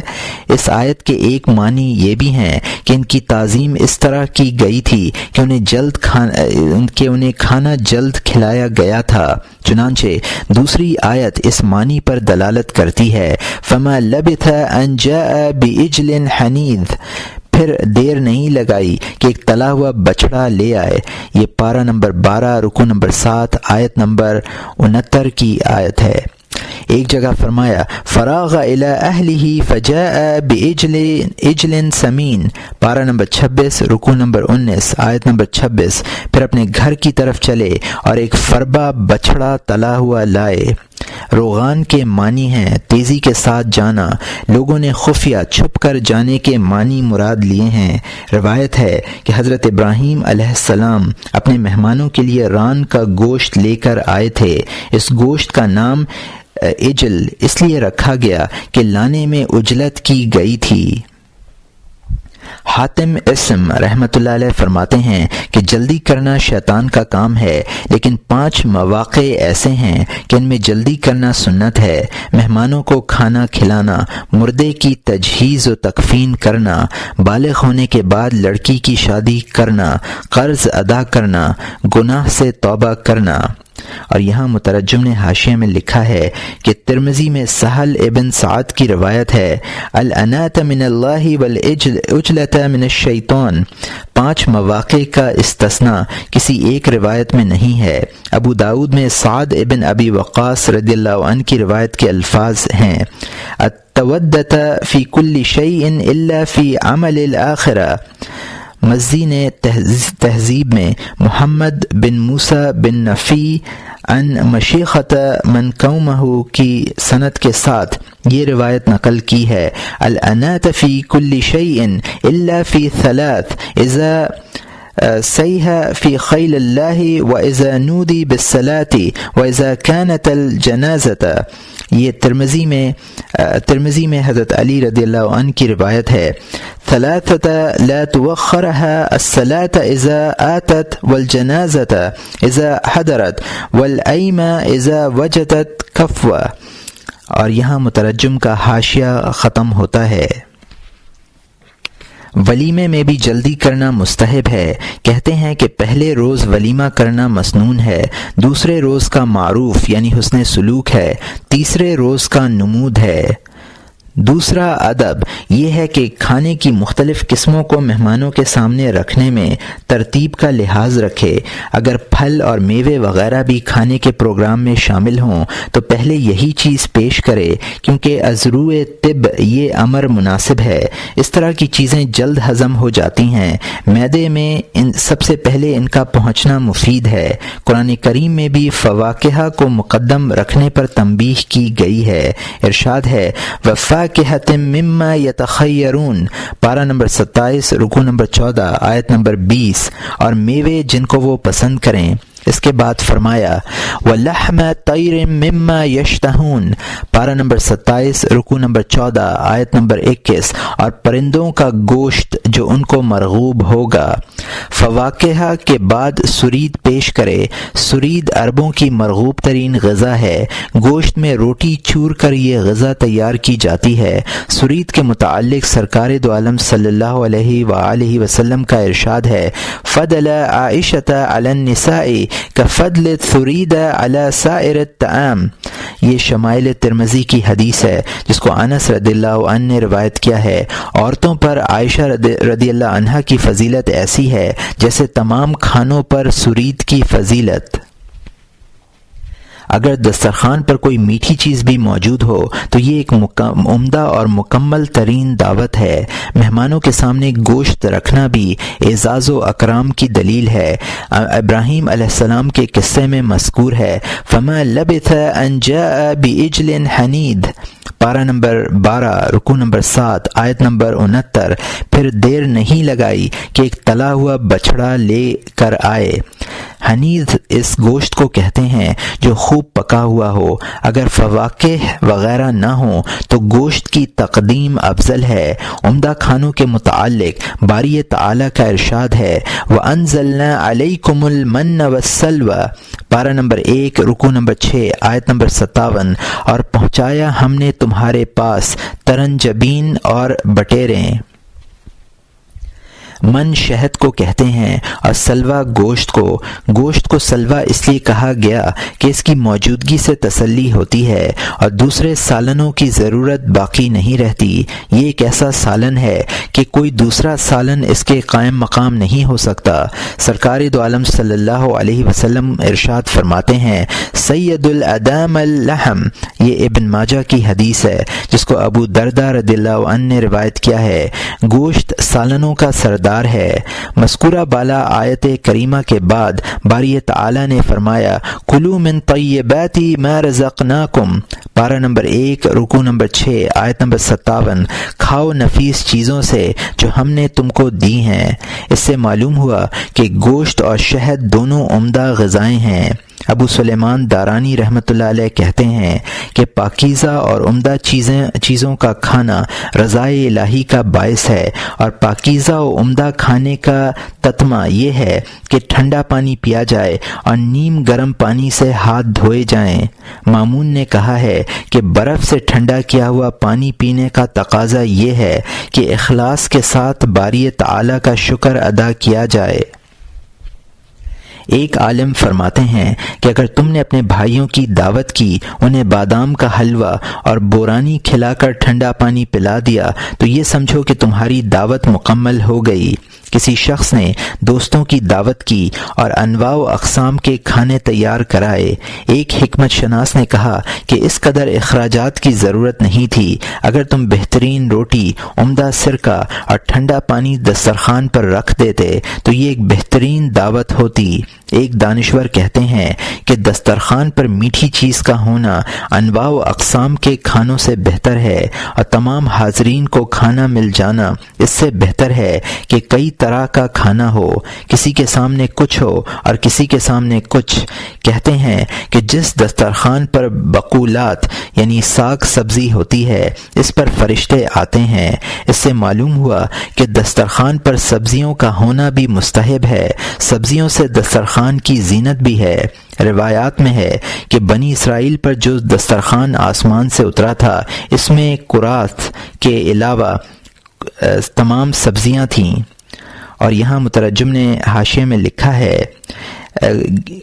اس آیت کے ایک معنی یہ بھی ہیں کہ ان کی تعظیم اس طرح کی گئی تھی کہ انہیں کھانا جلد کھلایا گیا تھا۔ چنانچہ دوسری آیت اس معنی پر دلالت کرتی ہے، فما لبث ان جاء بعجل حنیذ، پھر دیر نہیں لگائی کہ ایک تلا ہوا بچڑا لے آئے۔ یہ پارہ نمبر 12 رکوع نمبر 7 آیت نمبر 69 کی آیت ہے۔ ایک جگہ فرمایا، فراغ الی اہلہ فجاء بعجل سمین، پارہ نمبر 26 رکوع نمبر 19 آیت نمبر 26، پھر اپنے گھر کی طرف چلے اور ایک فربا بچڑا تلا ہوا لائے۔ روغان کے معنی ہیں تیزی کے ساتھ جانا، لوگوں نے خفیہ چھپ کر جانے کے معنی مراد لیے ہیں۔ روایت ہے کہ حضرت ابراہیم علیہ السلام اپنے مہمانوں کے لیے ران کا گوشت لے کر آئے تھے۔ اس گوشت کا نام عجل اس لیے رکھا گیا کہ لانے میں عجلت کی گئی تھی۔ حاتم اسم رحمۃ اللہ علیہ فرماتے ہیں کہ جلدی کرنا شیطان کا کام ہے، لیکن 5 مواقع ایسے ہیں کہ ان میں جلدی کرنا سنت ہے۔ مہمانوں کو کھانا کھلانا، مردے کی تجہیز و تکفین کرنا، بالغ ہونے کے بعد لڑکی کی شادی کرنا، قرض ادا کرنا، گناہ سے توبہ کرنا۔ اور یہاں مترجم نے حاشیہ میں لکھا ہے کہ ترمذی میں سہل ابن سعد کی روایت ہے، الانات من اللہ والعجلۃ من الشیطان، 5 مواقع کا استثناء کسی ایک روایت میں نہیں ہے۔ ابو داود میں سعد ابن ابی وقاص رضی اللہ عنہ کی روایت کے الفاظ ہیں، التودۃ فی کل شیء الا فی عمل الآخرہ۔ مزی نے تہذیب میں محمد بن موسیٰ بن نفی ان مشیخت من قومہ کی سند کے ساتھ یہ روایت نقل کی ہے، الانات فی کل شیء الا فی 3، اذا سیح فی خیل اللہ واذا نودی بالصلاة واذا کانت الجنازۃ۔ یہ ترمذی میں حضرت علی رضی اللہ عنہ کی روایت ہے، 3 لا توخرها الصلاة اذا آتت والجنازة اذا حضرت والایمہ اذا وجدت کفوہ۔ اور یہاں مترجم کا حاشیہ ختم ہوتا ہے۔ ولیمے میں بھی جلدی کرنا مستحب ہے۔ کہتے ہیں کہ پہلے روز ولیمہ کرنا مسنون ہے، دوسرے روز کا معروف یعنی حسن سلوک ہے، تیسرے روز کا نمود ہے۔ دوسرا ادب یہ ہے کہ کھانے کی مختلف قسموں کو مہمانوں کے سامنے رکھنے میں ترتیب کا لحاظ رکھے۔ اگر پھل اور میوے وغیرہ بھی کھانے کے پروگرام میں شامل ہوں تو پہلے یہی چیز پیش کرے، کیونکہ ازروع طب یہ امر مناسب ہے۔ اس طرح کی چیزیں جلد ہضم ہو جاتی ہیں، معدے میں سب سے پہلے ان کا پہنچنا مفید ہے۔ قرآن کریم میں بھی فواکہ کو مقدم رکھنے پر تنبیہ کی گئی ہے۔ ارشاد ہے، وفاکہۃ مما یتخیرون، پارہ نمبر 27 رکوع نمبر 14 آیت نمبر 20، اور میوے جن کو وہ پسند کریں۔ اس کے بعد فرمایا، وَلَحْمَ طَيْرٍ مِّمَّا يَشْتَهُونَ، پارہ نمبر 27 رکوع نمبر 14 آیت نمبر 21، اور پرندوں کا گوشت جو ان کو مرغوب ہوگا۔ فواکہ کے بعد سرید پیش کرے۔ سرید عربوں کی مرغوب ترین غذا ہے۔ گوشت میں روٹی چور کر یہ غذا تیار کی جاتی ہے۔ سرید کے متعلق سرکار دو عالم صلی اللہ علیہ وآلہ وسلم کا ارشاد ہے، فضل عائشۃ علی النساء كفضل الثريد على سائر الطعام، یہ شمائل ترمذی کی حدیث ہے جس کو انس رضی اللہ عنہ نے روایت کیا ہے۔ عورتوں پر عائشہ رضی اللہ عنہا کی فضیلت ایسی ہے جیسے تمام کھانوں پر سرید کی فضیلت۔ اگر دسترخوان پر کوئی میٹھی چیز بھی موجود ہو تو یہ ایک عمدہ اور مکمل ترین دعوت ہے۔ مہمانوں کے سامنے گوشت رکھنا بھی اعزاز و اکرام کی دلیل ہے۔ ابراہیم علیہ السلام کے قصے میں مذکور ہے، فَمَا لَبِثَ أَن جَاءَ بِعِجْلٍ حَنِيدٍ، پارہ نمبر 12 رکوع نمبر 7 آیت نمبر 69۔ پھر دیر نہیں لگائی کہ ایک تلا ہوا بچھڑا لے کر آئے۔ حنیذ اس گوشت کو کہتے ہیں جو خوب پکا ہوا ہو۔ اگر فواکہ وغیرہ نہ ہوں تو گوشت کی تقدیم افضل ہے۔ عمدہ کھانوں کے متعلق باری تعالیٰ کا ارشاد ہے، وَأَنزَلْنَا عَلَيْكُمُ الْمَنَّ وَالسَّلْوَىٰ، پارہ نمبر 1 رکوع نمبر 6 آیت نمبر 57، اور پہنچایا ہم نے تمہارے پاس ترنجبین اور بٹیریں۔ من شہد کو کہتے ہیں اور سلوا گوشت کو سلوا اس لیے کہا گیا کہ اس کی موجودگی سے تسلی ہوتی ہے اور دوسرے سالنوں کی ضرورت باقی نہیں رہتی۔ یہ ایک ایسا سالن ہے کہ کوئی دوسرا سالن اس کے قائم مقام نہیں ہو سکتا۔ سرکار دو عالم صلی اللہ علیہ وسلم ارشاد فرماتے ہیں، سید الادام اللحم، یہ ابن ماجہ کی حدیث ہے جس کو ابو دردہ رضی اللہ عنہ نے روایت کیا ہے۔ گوشت سالنوں کا سردار ہے۔ مذکورہ بالا آیت کریمہ کے بعد باری تعالی نے فرمایا، کلوا من طیبات ما رزقناکم، پارہ نمبر 1 رکوع نمبر 6 آیت نمبر 57، کھاؤ نفیس چیزوں سے جو ہم نے تم کو دی ہیں۔ اس سے معلوم ہوا کہ گوشت اور شہد دونوں عمدہ غذائیں ہیں۔ ابو سلیمان دارانی رحمۃ اللہ علیہ کہتے ہیں کہ پاکیزہ اور عمدہ چیزوں کا کھانا رضائے الہی کا باعث ہے، اور پاکیزہ و عمدہ کھانے کا تتمہ یہ ہے کہ ٹھنڈا پانی پیا جائے اور نیم گرم پانی سے ہاتھ دھوئے جائیں۔ مامون نے کہا ہے کہ برف سے ٹھنڈا کیا ہوا پانی پینے کا تقاضا یہ ہے کہ اخلاص کے ساتھ باری تعالیٰ کا شکر ادا کیا جائے۔ ایک عالم فرماتے ہیں کہ اگر تم نے اپنے بھائیوں کی دعوت کی، انہیں بادام کا حلوہ اور بورانی کھلا کر ٹھنڈا پانی پلا دیا تو یہ سمجھو کہ تمہاری دعوت مکمل ہو گئی۔ کسی شخص نے دوستوں کی دعوت کی اور انواع و اقسام کے کھانے تیار کرائے۔ ایک حکمت شناس نے کہا کہ اس قدر اخراجات کی ضرورت نہیں تھی۔ اگر تم بہترین روٹی، عمدہ سرکہ اور ٹھنڈا پانی دسترخوان پر رکھ دیتے تو یہ ایک بہترین دعوت ہوتی۔ ایک دانشور کہتے ہیں کہ دسترخوان پر میٹھی چیز کا ہونا انواع و اقسام کے کھانوں سے بہتر ہے، اور تمام حاضرین کو کھانا مل جانا اس سے بہتر ہے کہ کئی طرح کا کھانا ہو، کسی کے سامنے کچھ ہو اور کسی کے سامنے کچھ۔ کہتے ہیں کہ جس دسترخوان پر بقولات یعنی ساگ سبزی ہوتی ہے اس پر فرشتے آتے ہیں۔ اس سے معلوم ہوا کہ دسترخوان پر سبزیوں کا ہونا بھی مستحب ہے۔ سبزیوں سے دسترخوان کی زینت بھی ہے۔ روایات میں ہے کہ بنی اسرائیل پر جو دسترخوان آسمان سے اترا تھا اس میں قرات کے علاوہ تمام سبزیاں تھیں۔ اور یہاں مترجم نے حاشیے میں لکھا ہے،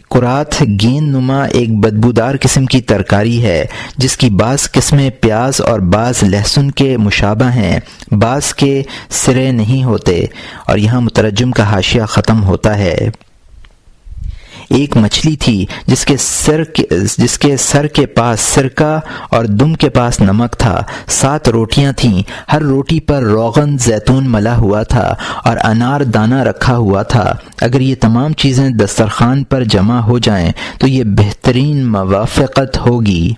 قرات گیند نما ایک بدبودار قسم کی ترکاری ہے جس کی بعض قسمیں پیاز اور بعض لہسن کے مشابہ ہیں، بعض کے سرے نہیں ہوتے۔ اور یہاں مترجم کا حاشیہ ختم ہوتا ہے۔ ایک مچھلی تھی جس کے سر کے پاس سرکہ اور دم کے پاس نمک تھا۔ 7 روٹیاں تھیں، ہر روٹی پر روغن زیتون ملا ہوا تھا اور انار دانہ رکھا ہوا تھا۔ اگر یہ تمام چیزیں دسترخوان پر جمع ہو جائیں تو یہ بہترین موافقت ہوگی۔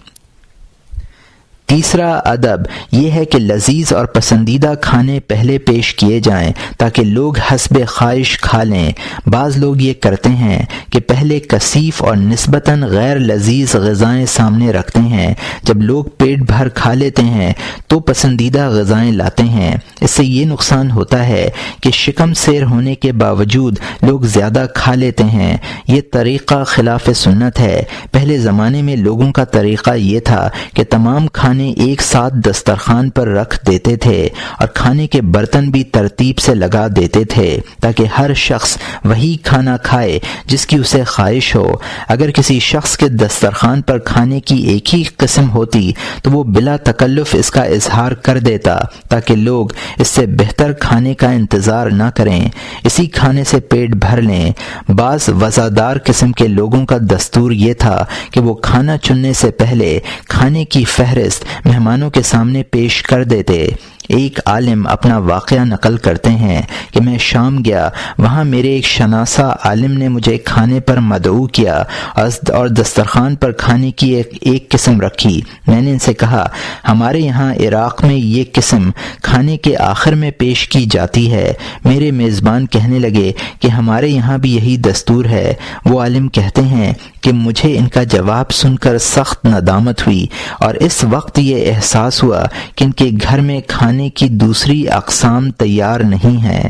تیسرا ادب یہ ہے کہ لذیذ اور پسندیدہ کھانے پہلے پیش کیے جائیں تاکہ لوگ حسب خواہش کھا لیں۔ بعض لوگ یہ کرتے ہیں کہ پہلے کثیف اور نسبتاً غیر لذیذ غذائیں سامنے رکھتے ہیں، جب لوگ پیٹ بھر کھا لیتے ہیں تو پسندیدہ غذائیں لاتے ہیں۔ اس سے یہ نقصان ہوتا ہے کہ شکم سیر ہونے کے باوجود لوگ زیادہ کھا لیتے ہیں۔ یہ طریقہ خلاف سنت ہے۔ پہلے زمانے میں لوگوں کا طریقہ یہ تھا کہ تمام کھانے کھانے ایک ساتھ دسترخوان پر رکھ دیتے تھے اور کھانے کے برتن بھی ترتیب سے لگا دیتے تھے تاکہ ہر شخص وہی کھانا کھائے جس کی اسے خواہش ہو۔ اگر کسی شخص کے دسترخوان پر کھانے کی ایک ہی قسم ہوتی تو وہ بلا تکلف اس کا اظہار کر دیتا تاکہ لوگ اس سے بہتر کھانے کا انتظار نہ کریں، اسی کھانے سے پیٹ بھر لیں۔ بعض وزادار قسم کے لوگوں کا دستور یہ تھا کہ وہ کھانا چننے سے پہلے کھانے کی فہرست مہمانوں کے سامنے پیش کر دیتے۔ ایک عالم اپنا واقعہ نقل کرتے ہیں کہ میں شام گیا، وہاں میرے ایک شناسہ عالم نے مجھے کھانے پر مدعو کیا اور دسترخوان پر کھانے کی ایک قسم رکھی۔ میں نے ان سے کہا، ہمارے یہاں عراق میں یہ قسم کھانے کے آخر میں پیش کی جاتی ہے۔ میرے میزبان کہنے لگے کہ ہمارے یہاں بھی یہی دستور ہے۔ وہ عالم کہتے ہیں کہ مجھے ان کا جواب سن کر سخت ندامت ہوئی اور اس وقت یہ احساس ہوا کہ ان کے گھر میں کھانے کی دوسری اقسام تیار نہیں ہیں۔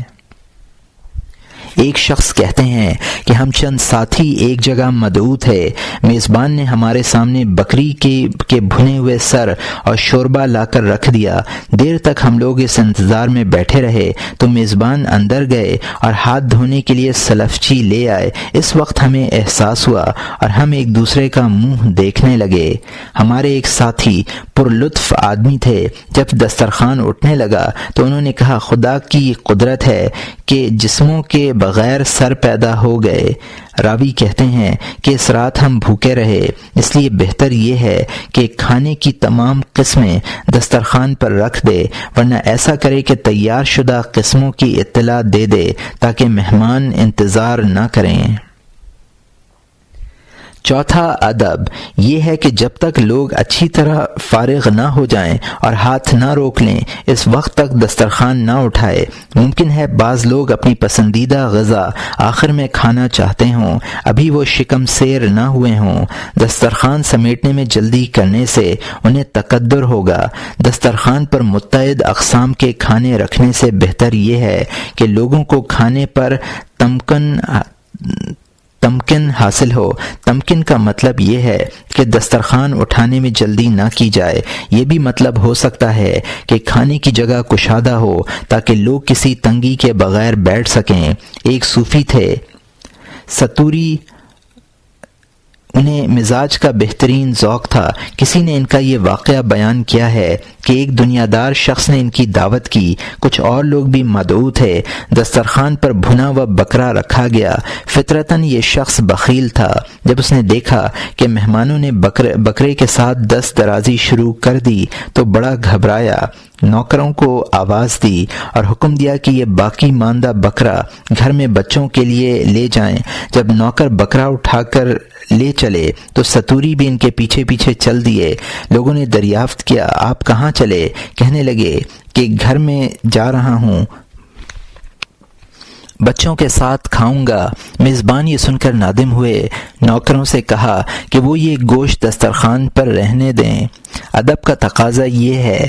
ایک شخص کہتے ہیں کہ ہم چند ساتھی ایک جگہ مدعو تھے، میزبان نے ہمارے سامنے بکری کے بھنے ہوئے سر اور شوربہ لا کر رکھ دیا۔ دیر تک ہم لوگ اس انتظار میں بیٹھے رہے تو میزبان اندر گئے اور ہاتھ دھونے کے لیے سلفچی لے آئے۔ اس وقت ہمیں احساس ہوا اور ہم ایک دوسرے کا منہ دیکھنے لگے۔ ہمارے ایک ساتھی پرلطف آدمی تھے، جب دسترخوان اٹھنے لگا تو انہوں نے کہا، خدا کی قدرت ہے کہ جسموں کے بغیر سر پیدا ہو گئے۔ راوی کہتے ہیں کہ اس رات ہم بھوکے رہے، اس لیے بہتر یہ ہے کہ کھانے کی تمام قسمیں دسترخوان پر رکھ دے، ورنہ ایسا کرے کہ تیار شدہ قسموں کی اطلاع دے دے تاکہ مہمان انتظار نہ کریں۔ چوتھا ادب یہ ہے کہ جب تک لوگ اچھی طرح فارغ نہ ہو جائیں اور ہاتھ نہ روک لیں، اس وقت تک دسترخوان نہ اٹھائے۔ ممکن ہے بعض لوگ اپنی پسندیدہ غذا آخر میں کھانا چاہتے ہوں، ابھی وہ شکم سیر نہ ہوئے ہوں۔ دسترخوان سمیٹنے میں جلدی کرنے سے انہیں تقدر ہوگا۔ دسترخوان پر متعدد اقسام کے کھانے رکھنے سے بہتر یہ ہے کہ لوگوں کو کھانے پر تمکن حاصل ہو۔ تمکن کا مطلب یہ ہے کہ دسترخوان اٹھانے میں جلدی نہ کی جائے۔ یہ بھی مطلب ہو سکتا ہے کہ کھانے کی جگہ کشادہ ہو تاکہ لوگ کسی تنگی کے بغیر بیٹھ سکیں۔ ایک صوفی تھے ستوری، انہیں مزاج کا بہترین ذوق تھا۔ کسی نے ان کا یہ واقعہ بیان کیا ہے کہ ایک دنیا دار شخص نے ان کی دعوت کی، کچھ اور لوگ بھی مدعو تھے۔ دسترخوان پر بھنا ہوا بکرا رکھا گیا۔ فطرتاً یہ شخص بخیل تھا۔ جب اس نے دیکھا کہ مہمانوں نے بکرے کے ساتھ دست درازی شروع کر دی تو بڑا گھبرایا۔ نوکروں کو آواز دی اور حکم دیا کہ یہ باقی ماندہ بکرا گھر میں بچوں کے لیے لے جائیں۔ جب نوکر بکرا اٹھا کر لے چلے تو ستوری بھی ان کے پیچھے پیچھے چل دیے۔ لوگوں نے دریافت کیا، آپ کہاں چلے؟ کہنے لگے کہ گھر میں جا رہا ہوں، بچوں کے ساتھ کھاؤں گا۔ میزبان یہ سن کر نادم ہوئے، نوکروں سے کہا کہ وہ یہ گوشت دسترخوان پر رہنے دیں۔ ادب کا تقاضا یہ ہے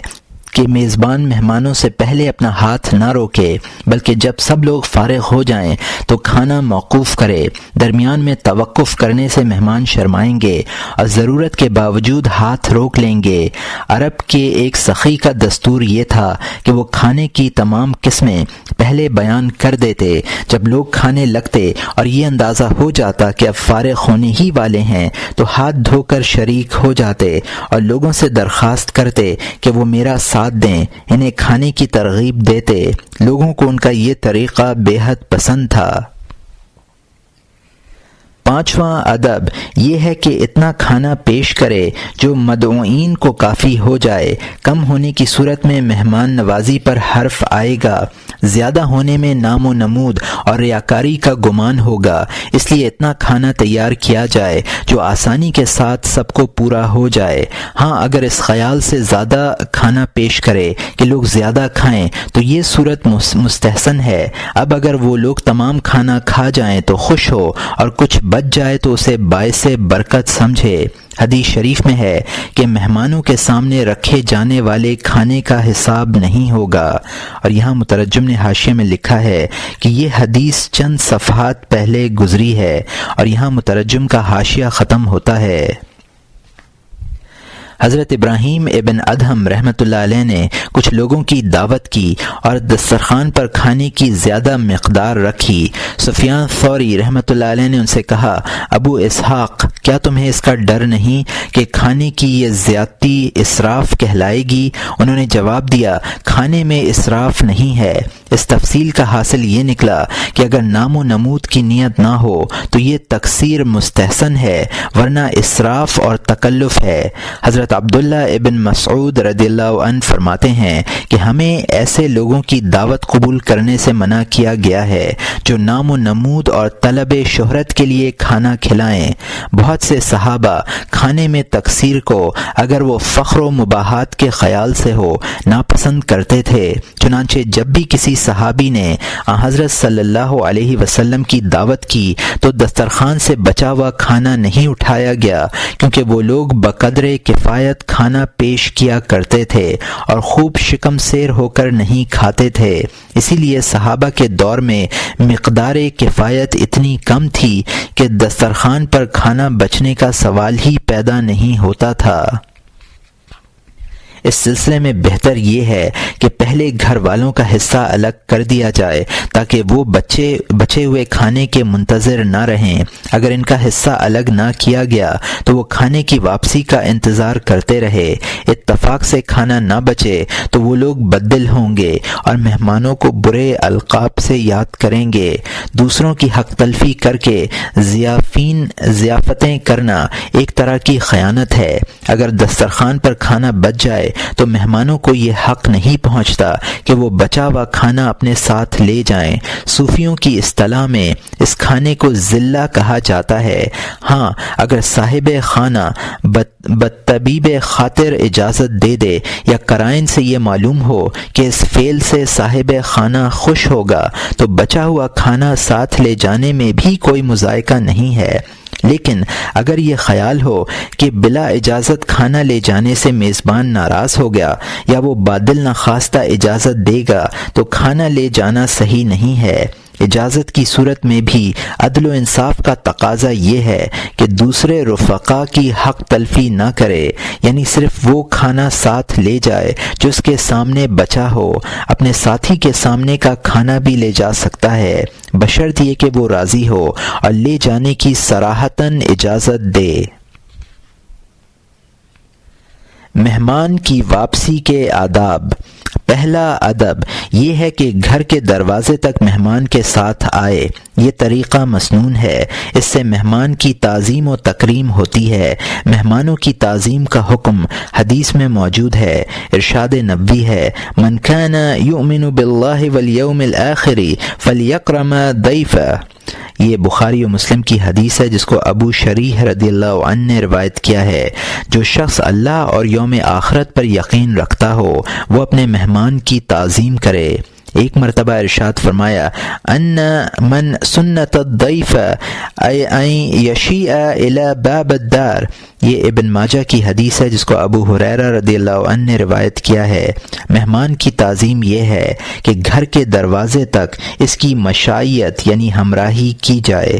کہ میزبان مہمانوں سے پہلے اپنا ہاتھ نہ روکے، بلکہ جب سب لوگ فارغ ہو جائیں تو کھانا موقوف کرے۔ درمیان میں توقف کرنے سے مہمان شرمائیں گے اور ضرورت کے باوجود ہاتھ روک لیں گے۔ عرب کے ایک سخی کا دستور یہ تھا کہ وہ کھانے کی تمام قسمیں پہلے بیان کر دیتے۔ جب لوگ کھانے لگتے اور یہ اندازہ ہو جاتا کہ اب فارغ ہونے ہی والے ہیں تو ہاتھ دھو کر شریک ہو جاتے اور لوگوں سے درخواست کرتے کہ وہ میرا ساتھ دیں، انہیں کھانے کی ترغیب دیتے۔ لوگوں کو ان کا یہ طریقہ بے حد پسند تھا۔ پانچواں ادب یہ ہے کہ اتنا کھانا پیش کرے جو مدعوئین کو کافی ہو جائے۔ کم ہونے کی صورت میں مہمان نوازی پر حرف آئے گا، زیادہ ہونے میں نام و نمود اور ریاکاری کا گمان ہوگا۔ اس لیے اتنا کھانا تیار کیا جائے جو آسانی کے ساتھ سب کو پورا ہو جائے۔ ہاں، اگر اس خیال سے زیادہ کھانا پیش کرے کہ لوگ زیادہ کھائیں تو یہ صورت مستحسن ہے۔ اب اگر وہ لوگ تمام کھانا کھا جائیں تو خوش ہو اور کچھ بچ جائے تو اسے باعث برکت سمجھے۔ حدیث شریف میں ہے کہ مہمانوں کے سامنے رکھے جانے والے کھانے کا حساب نہیں ہوگا، اور یہاں مترجم نے حاشیے میں لکھا ہے کہ یہ حدیث چند صفحات پہلے گزری ہے، اور یہاں مترجم کا حاشیہ ختم ہوتا ہے۔ حضرت ابراہیم ابن ادہم رحمۃ اللہ علیہ نے کچھ لوگوں کی دعوت کی اور دسترخوان پر کھانے کی زیادہ مقدار رکھی۔ سفیان ثوری رحمۃ اللہ علیہ نے ان سے کہا، ابو اسحاق، کیا تمہیں اس کا ڈر نہیں کہ کھانے کی یہ زیادتی اسراف کہلائے گی؟ انہوں نے جواب دیا، کھانے میں اسراف نہیں ہے۔ اس تفصیل کا حاصل یہ نکلا کہ اگر نام و نمود کی نیت نہ ہو تو یہ تقصیر مستحسن ہے، ورنہ اسراف اور تکلف ہے۔ حضرت عبداللہ ابن مسعود رضی اللہ عنہ فرماتے ہیں کہ ہمیں ایسے لوگوں کی دعوت قبول کرنے سے منع کیا گیا ہے جو نام و نمود اور طلب شہرت کے لیے کھانا کھلائیں۔ بہت سے صحابہ کھانے میں تقصیر کو اگر وہ فخر و مباحات کے خیال سے ہو ناپسند کرتے تھے، چنانچہ جب بھی کسی صحابی نے حضرت صلی اللہ علیہ وسلم کی دعوت کی تو دسترخوان سے بچا ہوا کھانا نہیں اٹھایا گیا، کیونکہ وہ لوگ بقدر کفایت کھانا پیش کیا کرتے تھے اور خوب شکم سیر ہو کر نہیں کھاتے تھے۔ اسی لیے صحابہ کے دور میں مقدار کفایت اتنی کم تھی کہ دسترخوان پر کھانا بچنے کا سوال ہی پیدا نہیں ہوتا تھا۔ اس سلسلے میں بہتر یہ ہے کہ پہلے گھر والوں کا حصہ الگ کر دیا جائے تاکہ وہ بچے ہوئے کھانے کے منتظر نہ رہیں۔ اگر ان کا حصہ الگ نہ کیا گیا تو وہ کھانے کی واپسی کا انتظار کرتے رہے، اتفاق سے کھانا نہ بچے تو وہ لوگ بددل ہوں گے اور مہمانوں کو برے القاب سے یاد کریں گے۔ دوسروں کی حق تلفی کر کے ضیافتیں کرنا ایک طرح کی خیانت ہے۔ اگر دسترخوان پر کھانا بچ جائے تو مہمانوں کو یہ حق نہیں پہنچتا کہ وہ بچا ہوا کھانا اپنے ساتھ لے جائیں۔ صوفیوں کی اصطلاح میں اس کھانے کو ذلہ کہا جاتا ہے۔ ہاں، اگر صاحب خانہ بطبیب خاطر اجازت دے دے یا قرائن سے یہ معلوم ہو کہ اس فعل سے صاحب خانہ خوش ہوگا تو بچا ہوا کھانا ساتھ لے جانے میں بھی کوئی مذائقہ نہیں ہے۔ لیکن اگر یہ خیال ہو کہ بلا اجازت کھانا لے جانے سے میزبان ناراض ہو گیا یا وہ بادل نخواستہ اجازت دے گا تو کھانا لے جانا صحیح نہیں ہے۔ اجازت کی صورت میں بھی عدل و انصاف کا تقاضا یہ ہے کہ دوسرے رفقا کی حق تلفی نہ کرے، یعنی صرف وہ کھانا ساتھ لے جائے جو اس کے سامنے بچا ہو۔ اپنے ساتھی کے سامنے کا کھانا بھی لے جا سکتا ہے، بشرط یہ کہ وہ راضی ہو اور لے جانے کی صراحتاً اجازت دے۔ مہمان کی واپسی کے آداب۔ پہلا ادب یہ ہے کہ گھر کے دروازے تک مہمان کے ساتھ آئے۔ یہ طریقہ مسنون ہے، اس سے مہمان کی تعظیم و تکریم ہوتی ہے۔ مہمانوں کی تعظیم کا حکم حدیث میں موجود ہے۔ ارشاد نبوی ہے، من کان یؤمن باللہ والیوم الآخر فلیکرم ضیفہ۔ یہ بخاری و مسلم کی حدیث ہے جس کو ابو شریح رضی اللہ عنہ نے روایت کیا ہے۔ جو شخص اللہ اور یوم آخرت پر یقین رکھتا ہو وہ اپنے مہمان کی تعظیم کرے۔ ایک مرتبہ ارشاد فرمایا، ان من سنت الضیف ان یشیء الی باب الدار۔ یہ ابن ماجہ کی حدیث ہے جس کو ابو ہریرہ رضی اللہ عنہ نے روایت کیا ہے۔ مہمان کی تعظیم یہ ہے کہ گھر کے دروازے تک اس کی مشائیت یعنی ہمراہی کی جائے۔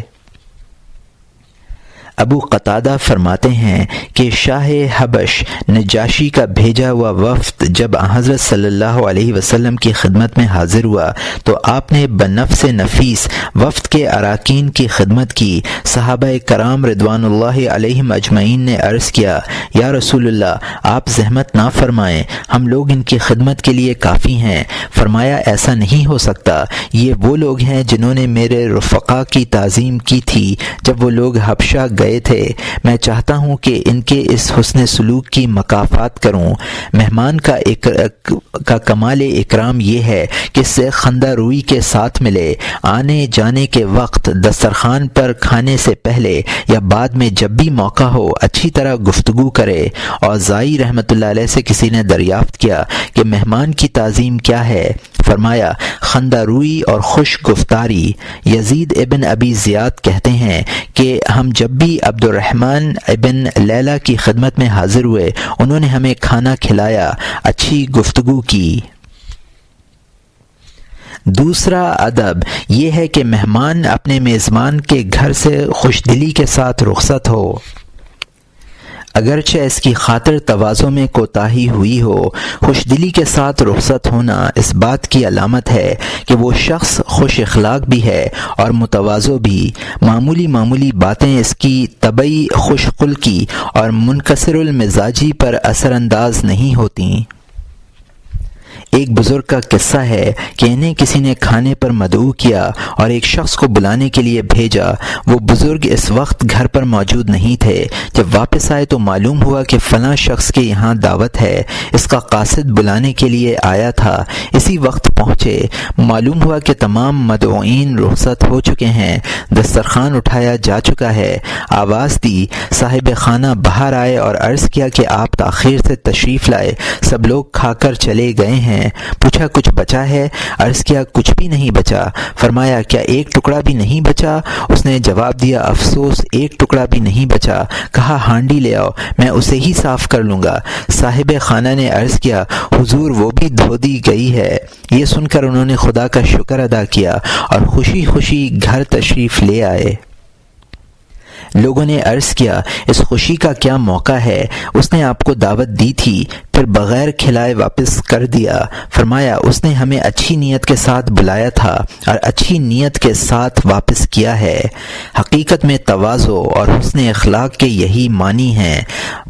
ابو قتادہ فرماتے ہیں کہ شاہ حبش نجاشی کا بھیجا ہوا وفد جب حضرت صلی اللہ علیہ وسلم کی خدمت میں حاضر ہوا تو آپ نے بنفس نفیس وفد کے اراکین کی خدمت کی۔ صحابہ کرام رضوان اللہ علیہم اجمعین نے عرض کیا، یا رسول اللہ، آپ زحمت نہ فرمائیں، ہم لوگ ان کی خدمت کے لیے کافی ہیں۔ فرمایا، ایسا نہیں ہو سکتا، یہ وہ لوگ ہیں جنہوں نے میرے رفقا کی تعظیم کی تھی جب وہ لوگ حبشہ گئے تھے۔ میں چاہتا ہوں کہ ان کے اس حسن سلوک کی مکافات کروں۔ مہمان کا کمال اکرام یہ ہے کہ اس سے خندہ روئی کے ساتھ ملے۔ آنے جانے کے وقت، دسترخوان پر کھانے سے پہلے یا بعد میں جب بھی موقع ہو اچھی طرح گفتگو کرے۔ اوزاعی رحمۃ اللہ علیہ سے کسی نے دریافت کیا کہ مہمان کی تعظیم کیا ہے؟ فرمایا، خندہ روئی اور خوش گفتاری۔ یزید ابن ابی زیاد کہتے ہیں کہ ہم جب بھی عبد الرحمن ابن لیلہ کی خدمت میں حاضر ہوئے انہوں نے ہمیں کھانا کھلایا، اچھی گفتگو کی۔ دوسرا ادب یہ ہے کہ مہمان اپنے میزبان کے گھر سے خوش دلی کے ساتھ رخصت ہو۔ اگرچہ اس کی خاطر تواضع میں کوتاہی ہوئی ہو، خوش دلی کے ساتھ رخصت ہونا اس بات کی علامت ہے کہ وہ شخص خوش اخلاق بھی ہے اور متواضع بھی۔ معمولی باتیں اس کی طبعی خوش خلقی اور منکسر المزاجی پر اثر انداز نہیں ہوتیں۔ ایک بزرگ کا قصہ ہے کہ انہیں کسی نے کھانے پر مدعو کیا اور ایک شخص کو بلانے کے لیے بھیجا۔ وہ بزرگ اس وقت گھر پر موجود نہیں تھے۔ جب واپس آئے تو معلوم ہوا کہ فلاں شخص کے یہاں دعوت ہے، اس کا قاصد بلانے کے لیے آیا تھا۔ اسی وقت پہنچے، معلوم ہوا کہ تمام مدعوئین رخصت ہو چکے ہیں، دسترخوان اٹھایا جا چکا ہے۔ آواز دی، صاحب خانہ باہر آئے اور عرض کیا کہ آپ تاخیر سے تشریف لائے، سب لوگ کھا کر چلے گئے ہیں۔ پوچھا کچھ بچا ہے؟ عرض کیا کچھ بھی نہیں بچا۔ فرمایا کیا ایک ٹکڑا بھی نہیں بچا؟ اس نے جواب دیا افسوس ایک ٹکڑا بھی نہیں بچا۔ کہا ہانڈی لے آؤ، میں اسے ہی صاف کر لوں گا۔ صاحب خانہ نے عرض کیا حضور وہ بھی دھو دی گئی ہے۔ یہ سن کر انہوں نے خدا کا شکر ادا کیا اور خوشی خوشی گھر تشریف لے آئے۔ لوگوں نے عرض کیا اس خوشی کا کیا موقع ہے؟ اس نے آپ کو دعوت دی تھی پھر بغیر کھلائے واپس کر دیا۔ فرمایا اس نے ہمیں اچھی نیت کے ساتھ بلایا تھا اور اچھی نیت کے ساتھ واپس کیا ہے۔ حقیقت میں تواضع اور حسن اخلاق کے یہی معنی ہیں۔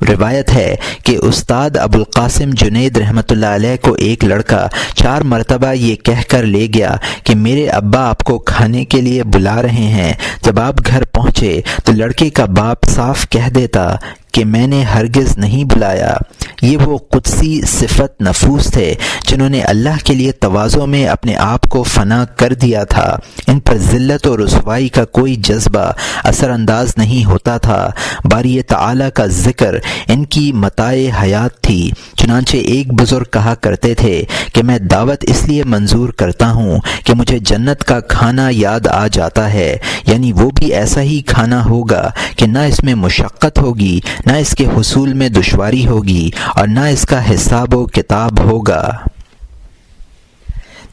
روایت ہے کہ استاد ابو القاسم جنید رحمۃ اللہ علیہ کو ایک لڑکا 4 مرتبہ یہ کہہ کر لے گیا کہ میرے ابا آپ کو کھانے کے لیے بلا رہے ہیں۔ جب آپ گھر پہنچے تو لڑکے کا باپ صاف کہہ دیتا کہ میں نے ہرگز نہیں بلایا۔ یہ وہ قدسی صفت نفوس تھے جنہوں نے اللہ کے لیے تواضع میں اپنے آپ کو فنا کر دیا تھا۔ ان پر ذلت و رسوائی کا کوئی جذبہ اثر انداز نہیں ہوتا تھا۔ باری تعالیٰ کا ذکر ان کی متاع حیات تھی۔ چنانچہ ایک بزرگ کہا کرتے تھے کہ میں دعوت اس لیے منظور کرتا ہوں کہ مجھے جنت کا کھانا یاد آ جاتا ہے، یعنی وہ بھی ایسا ہی کھانا ہوگا کہ نہ اس میں مشقت ہوگی، نہ اس کے حصول میں دشواری ہوگی اور نہ اس کا حساب و کتاب ہوگا۔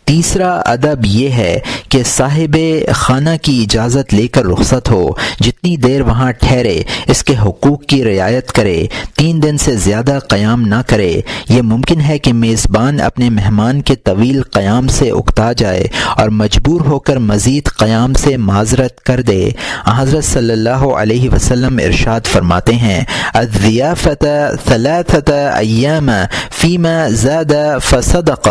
تیسرا ادب یہ ہے کہ صاحب خانہ کی اجازت لے کر رخصت ہو، جتنی دیر وہاں ٹھہرے اس کے حقوق کی رعایت کرے، 3 دن سے زیادہ قیام نہ کرے۔ یہ ممکن ہے کہ میزبان اپنے مہمان کے طویل قیام سے اکتا جائے اور مجبور ہو کر مزید قیام سے معذرت کر دے۔ حضرت صلی اللہ علیہ وسلم ارشاد فرماتے ہیں الضیافۃ 3 ایام فیما زاد فصدق۔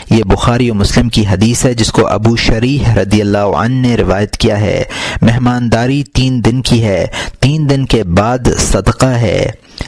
یہ بخاری و مسلم کی حدیث ہے جس کو ابو شریح رضی اللہ عنہ نے روایت کیا ہے۔ مہمانداری 3 دن کی ہے، 3 دن کے بعد صدقہ ہے۔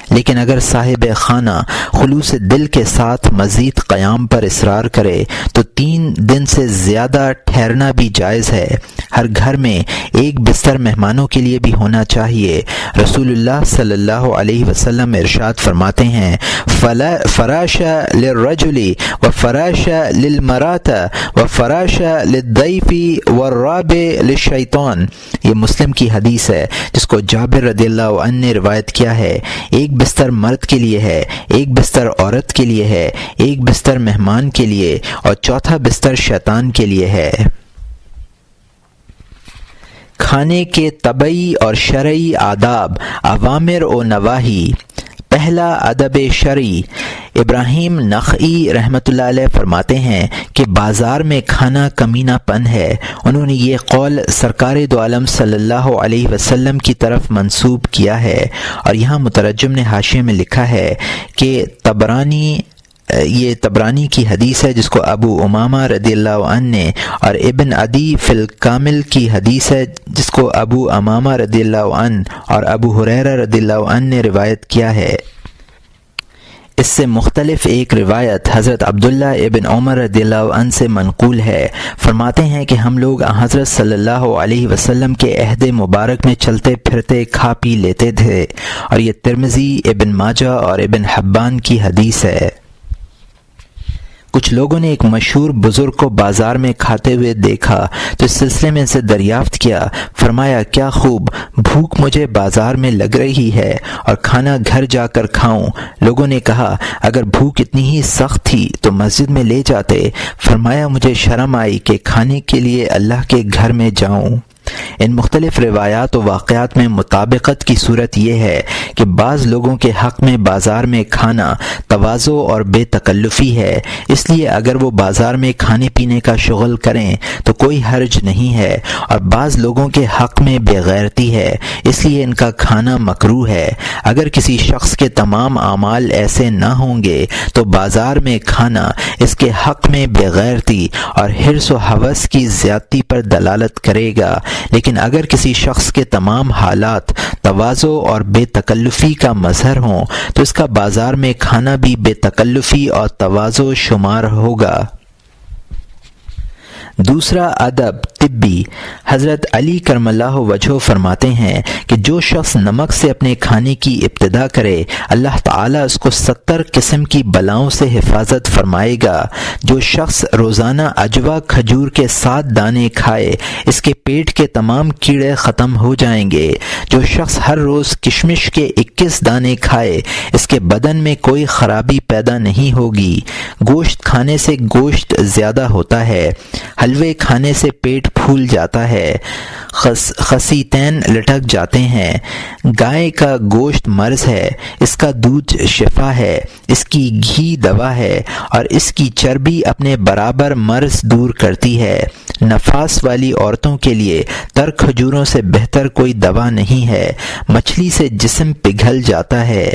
لیکن اگر صاحب خانہ خلوص دل کے ساتھ مزید قیام پر اصرار کرے تو 3 دن سے زیادہ ٹھہرنا بھی جائز ہے۔ ہر گھر میں ایک بستر مہمانوں کے لیے بھی ہونا چاہیے۔ رسول اللہ صلی اللہ علیہ وسلم ارشاد فرماتے ہیں فراش للرجل و فراش للمرات و فراش للضیف والرابع للشیطان۔ یہ مسلم کی حدیث ہے جس کو جابر رضی اللہ عنہ نے روایت کیا ہے۔ ایک بستر مرد کے لیے ہے، ایک بستر عورت کے لیے ہے، ایک بستر مہمان کے لیے اور چوتھا بستر شیطان کے لیے ہے۔ کھانے کے طبعی اور شرعی آداب، اوامر و نواہی۔ پہلا ادب شرعی۔ ابراہیم نخعی رحمۃ اللہ علیہ فرماتے ہیں کہ بازار میں کھانا کمینہ پن ہے۔ انہوں نے یہ قول سرکار دو عالم صلی اللہ علیہ وسلم کی طرف منسوب کیا ہے، اور یہاں مترجم نے حاشیے میں لکھا ہے کہ یہ طبرانی کی حدیث ہے جس کو ابو امامہ رضی اللہ عنہ نے، اور ابن عدی فی الکامل کی حدیث ہے جس کو ابو امامہ رضی اللہ عنہ اور ابو ہریرہ رضی اللہ عنہ نے روایت کیا ہے۔ اس سے مختلف ایک روایت حضرت عبداللہ ابن عمر رضی اللہ عنہ سے منقول ہے۔ فرماتے ہیں کہ ہم لوگ حضرت صلی اللہ علیہ وسلم کے عہد مبارک میں چلتے پھرتے کھا پی لیتے تھے، اور یہ ترمذی، ابن ماجہ اور ابن حبان کی حدیث ہے۔ کچھ لوگوں نے ایک مشہور بزرگ کو بازار میں کھاتے ہوئے دیکھا تو اس سلسلے میں ان سے دریافت کیا۔ فرمایا کیا خوب، بھوک مجھے بازار میں لگ رہی ہے اور کھانا گھر جا کر کھاؤں۔ لوگوں نے کہا اگر بھوک اتنی ہی سخت تھی تو مسجد میں لے جاتے۔ فرمایا مجھے شرم آئی کہ کھانے کے لیے اللہ کے گھر میں جاؤں۔ ان مختلف روایات و واقعات میں مطابقت کی صورت یہ ہے کہ بعض لوگوں کے حق میں بازار میں کھانا تواضع اور بے تکلفی ہے، اس لیے اگر وہ بازار میں کھانے پینے کا شغل کریں تو کوئی حرج نہیں ہے، اور بعض لوگوں کے حق میں بے غیرتی ہے، اس لیے ان کا کھانا مکروہ ہے۔ اگر کسی شخص کے تمام اعمال ایسے نہ ہوں گے تو بازار میں کھانا اس کے حق میں بے غیرتی اور حرص و ہوس کی زیادتی پر دلالت کرے گا، لیکن اگر کسی شخص کے تمام حالات تواضع اور بے تکلفی کا مظہر ہوں تو اس کا بازار میں کھانا بھی بے تکلفی اور تواضع شمار ہوگا۔ دوسرا ادب طبی۔ حضرت علی کرم اللہ وجہہ فرماتے ہیں کہ جو شخص نمک سے اپنے کھانے کی ابتدا کرے اللہ تعالیٰ اس کو 70 قسم کی بلاؤں سے حفاظت فرمائے گا۔ جو شخص روزانہ اجوا کھجور کے 7 دانے کھائے اس کے پیٹ کے تمام کیڑے ختم ہو جائیں گے۔ جو شخص ہر روز کشمش کے 21 دانے کھائے اس کے بدن میں کوئی خرابی پیدا نہیں ہوگی۔ گوشت کھانے سے گوشت زیادہ ہوتا ہے، حلوے کھانے سے پیٹ پھول جاتا ہے، خصیتین لٹک جاتے ہیں۔ گائے کا گوشت مرض ہے، اس کا دودھ شفا ہے، اس کی گھی دوا ہے، اور اس کی چربی اپنے برابر مرض دور کرتی ہے۔ نفاس والی عورتوں کے لیے تر کھجوروں سے بہتر کوئی دوا نہیں ہے۔ مچھلی سے جسم پگھل جاتا ہے۔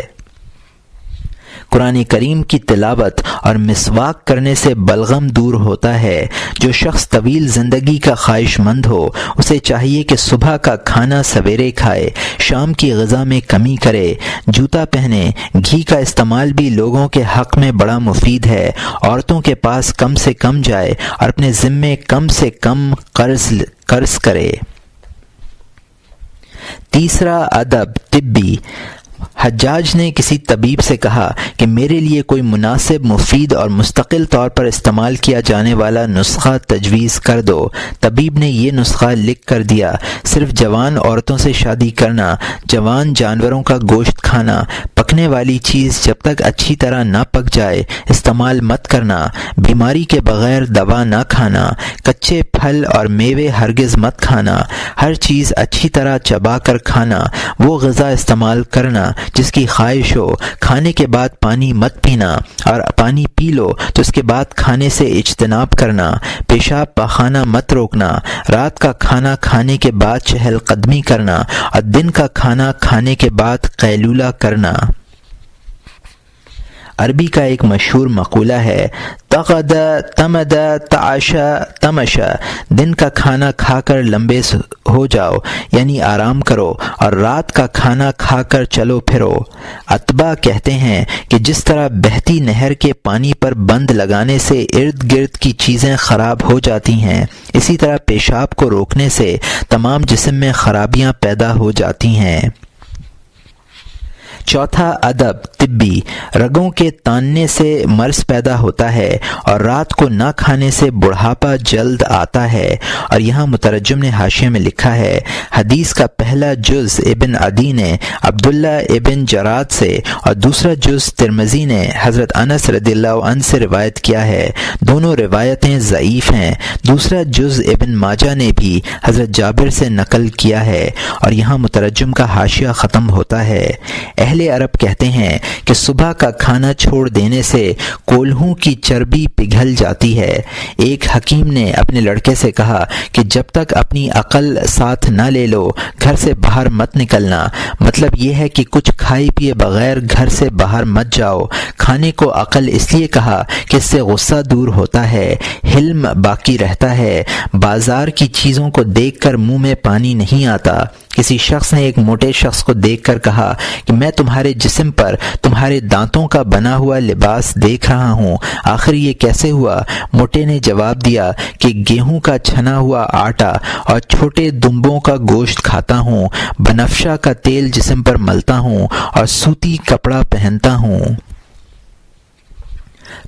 قرآن کریم کی تلاوت اور مسواک کرنے سے بلغم دور ہوتا ہے۔ جو شخص طویل زندگی کا خواہش مند ہو اسے چاہیے کہ صبح کا کھانا سویرے کھائے، شام کی غذا میں کمی کرے، جوتا پہنے۔ گھی کا استعمال بھی لوگوں کے حق میں بڑا مفید ہے۔ عورتوں کے پاس کم سے کم جائے اور اپنے ذمے کم سے کم قرض کرے۔ تیسرا ادب طبی۔ حجاج نے کسی طبیب سے کہا کہ میرے لیے کوئی مناسب، مفید اور مستقل طور پر استعمال کیا جانے والا نسخہ تجویز کر دو۔ طبیب نے یہ نسخہ لکھ کر دیا: صرف جوان عورتوں سے شادی کرنا، جوان جانوروں کا گوشت کھانا، پکنے والی چیز جب تک اچھی طرح نہ پک جائے استعمال مت کرنا، بیماری کے بغیر دوا نہ کھانا، کچے پھل اور میوے ہرگز مت کھانا، ہر چیز اچھی طرح چبا کر کھانا، وہ غذا استعمال کرنا جس کی خواہش ہو، کھانے کے بعد پانی مت پینا، اور پانی پی لو تو اس کے بعد کھانے سے اجتناب کرنا، پیشاب پاخانہ مت روکنا، رات کا کھانا کھانے کے بعد چہل قدمی کرنا، اور دن کا کھانا کھانے کے بعد قیلولہ کرنا۔ عربی کا ایک مشہور مقولہ ہے: تغد تمد تعشا تمشا، دن کا کھانا کھا کر لمبے ہو جاؤ یعنی آرام کرو، اور رات کا کھانا کھا کر چلو پھرو۔ اتباع کہتے ہیں کہ جس طرح بہتی نہر کے پانی پر بند لگانے سے ارد گرد کی چیزیں خراب ہو جاتی ہیں، اسی طرح پیشاب کو روکنے سے تمام جسم میں خرابیاں پیدا ہو جاتی ہیں۔ چوتھا ادب طبی۔ رگوں کے تاننے سے مرض پیدا ہوتا ہے اور رات کو نہ کھانے سے بڑھاپا جلد آتا ہے۔ اور یہاں مترجم نے حاشیے میں لکھا ہے: حدیث کا پہلا جز ابن عدی نے عبداللہ ابن جراد سے اور دوسرا جز ترمذی نے حضرت انس رضی اللہ عنہ سے روایت کیا ہے۔ دونوں روایتیں ضعیف ہیں۔ دوسرا جز ابن ماجہ نے بھی حضرت جابر سے نقل کیا ہے۔ اور یہاں مترجم کا حاشیہ ختم ہوتا ہے۔ اہل عرب کہتے ہیں کہ صبح کا کھانا چھوڑ دینے سے کولہوں کی چربی پگھل جاتی ہے۔ ایک حکیم نے اپنے لڑکے سے کہا کہ جب تک اپنی عقل ساتھ نہ لے لو گھر سے باہر مت نکلنا۔ مطلب یہ ہے کہ کچھ کھائے پیے بغیر گھر سے باہر مت جاؤ۔ کھانے کو عقل اس لیے کہا کہ اس سے غصہ دور ہوتا ہے، حلم باقی رہتا ہے، بازار کی چیزوں کو دیکھ کر منہ میں پانی نہیں آتا۔ کسی شخص نے ایک موٹے شخص کو دیکھ کر کہا کہ میں تمہارے جسم پر تمہارے دانتوں کا بنا ہوا لباس دیکھ رہا ہوں، آخر یہ کیسے ہوا؟ موٹے نے جواب دیا کہ گیہوں کا چھنا ہوا آٹا اور چھوٹے دمبوں کا گوشت کھاتا ہوں، بنفشہ کا تیل جسم پر ملتا ہوں اور سوتی کپڑا پہنتا ہوں۔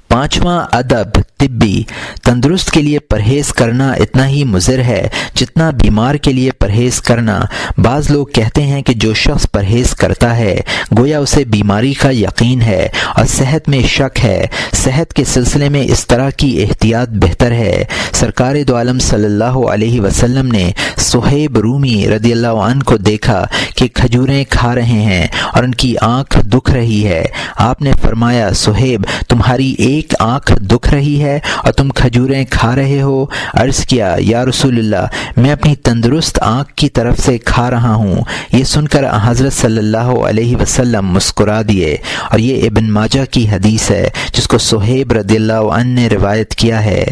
پانچواں ادب الطبی، تندرست کے لیے پرہیز کرنا اتنا ہی مضر ہے جتنا بیمار کے لیے پرہیز کرنا۔ بعض لوگ کہتے ہیں کہ جو شخص پرہیز کرتا ہے گویا اسے بیماری کا یقین ہے اور صحت میں شک ہے۔ صحت کے سلسلے میں اس طرح کی احتیاط بہتر ہے۔ سرکار دو عالم صلی اللہ علیہ وسلم نے صہیب رومی رضی اللہ عنہ کو دیکھا کہ کھجوریں کھا رہے ہیں اور ان کی آنکھ دکھ رہی ہے۔ آپ نے فرمایا، صہیب تمہاری ایک آنکھ دکھ رہی ہے اور تم کھجوریں کھا رہے ہو؟ عرض کیا، یا رسول اللہ میں اپنی تندرست آنکھ کی طرف سے کھا رہا ہوں۔ یہ سن کر حضرت صلی اللہ علیہ وسلم مسکرا دیے، اور یہ ابن ماجہ کی حدیث ہے جس کو صہیب رضی اللہ عنہ نے روایت کیا ہے۔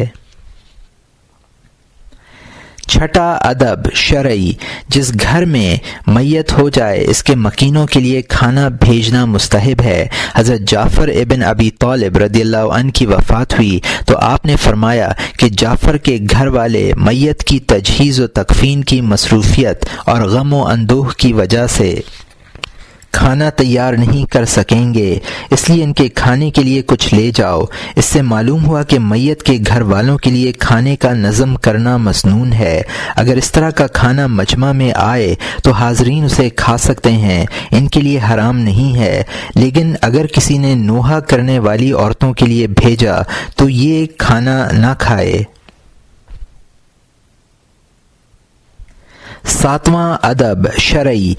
چھٹا ادب شرعی، جس گھر میں میت ہو جائے اس کے مکینوں کے لیے کھانا بھیجنا مستحب ہے۔ حضرت جعفر ابن ابی طالب رضی اللہ عنہ کی وفات ہوئی تو آپ نے فرمایا کہ جعفر کے گھر والے میت کی تجہیز و تکفین کی مصروفیت اور غم و اندوہ کی وجہ سے کھانا تیار نہیں کر سکیں گے، اس لیے ان کے کھانے کے لیے کچھ لے جاؤ۔ اس سے معلوم ہوا کہ میت کے گھر والوں کے لیے کھانے کا نظم کرنا مسنون ہے۔ اگر اس طرح کا کھانا مجمع میں آئے تو حاضرین اسے کھا سکتے ہیں، ان کے لیے حرام نہیں ہے، لیکن اگر کسی نے نوحہ کرنے والی عورتوں کے لیے بھیجا تو یہ کھانا نہ کھائے۔ ساتواں ادب شرعی،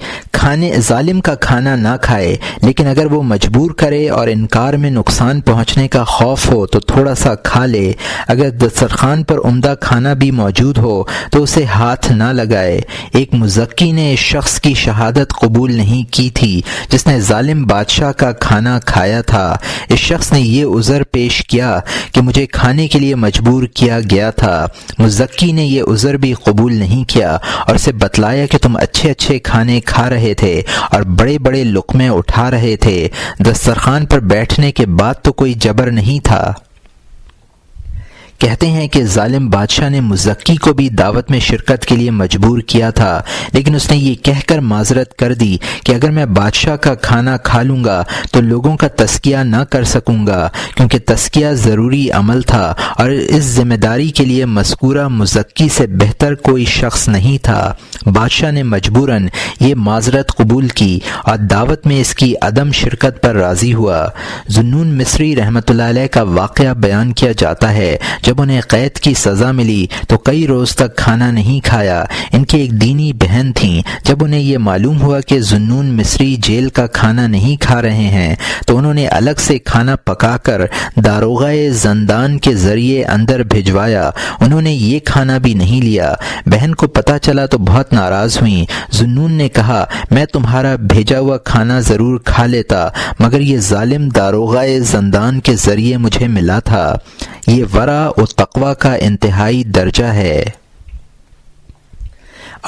ظالم کا کھانا نہ کھائے، لیکن اگر وہ مجبور کرے اور انکار میں نقصان پہنچنے کا خوف ہو تو تھوڑا سا کھا لے۔ اگر دسترخوان پر عمدہ کھانا بھی موجود ہو تو اسے ہاتھ نہ لگائے۔ ایک مزکی نے اس شخص کی شہادت قبول نہیں کی تھی جس نے ظالم بادشاہ کا کھانا کھایا تھا۔ اس شخص نے یہ عذر پیش کیا کہ مجھے کھانے کے لیے مجبور کیا گیا تھا۔ مزکی نے یہ عذر بھی قبول نہیں کیا اور اسے بتلایا کہ تم اچھے اچھے کھانے کھا رہے تھے اور بڑے بڑے لقمے اٹھا رہے تھے، دسترخوان پر بیٹھنے کے بعد تو کوئی جبر نہیں تھا۔ کہتے ہیں کہ ظالم بادشاہ نے مزکی کو بھی دعوت میں شرکت کے لیے مجبور کیا تھا، لیکن اس نے یہ کہہ کر معذرت کر دی کہ اگر میں بادشاہ کا کھانا کھا لوں گا تو لوگوں کا تزکیہ نہ کر سکوں گا، کیونکہ تزکیہ ضروری عمل تھا اور اس ذمہ داری کے لیے مذکورہ مزکی سے بہتر کوئی شخص نہیں تھا۔ بادشاہ نے مجبوراً یہ معذرت قبول کی اور دعوت میں اس کی عدم شرکت پر راضی ہوا۔ ذوالنون مصری رحمۃ اللہ علیہ کا واقعہ بیان کیا جاتا ہے۔ جب انہیں قید کی سزا ملی تو کئی روز تک کھانا نہیں کھایا۔ ان کی ایک دینی بہن تھیں، جب انہیں یہ معلوم ہوا کہ ذوالنون مصری جیل کا کھانا نہیں کھا رہے ہیں تو انہوں نے الگ سے کھانا پکا کر داروغہ زندان کے ذریعے اندر بھجوایا۔ انہوں نے یہ کھانا بھی نہیں لیا۔ بہن کو پتہ چلا تو بہت ناراض ہوئیں۔ ذوالنون نے کہا، میں تمہارا بھیجا ہوا کھانا ضرور کھا لیتا مگر یہ ظالم داروغہ زندان کے ذریعے مجھے ملا تھا۔ یہ ورع و تقوی کا انتہائی درجہ ہے۔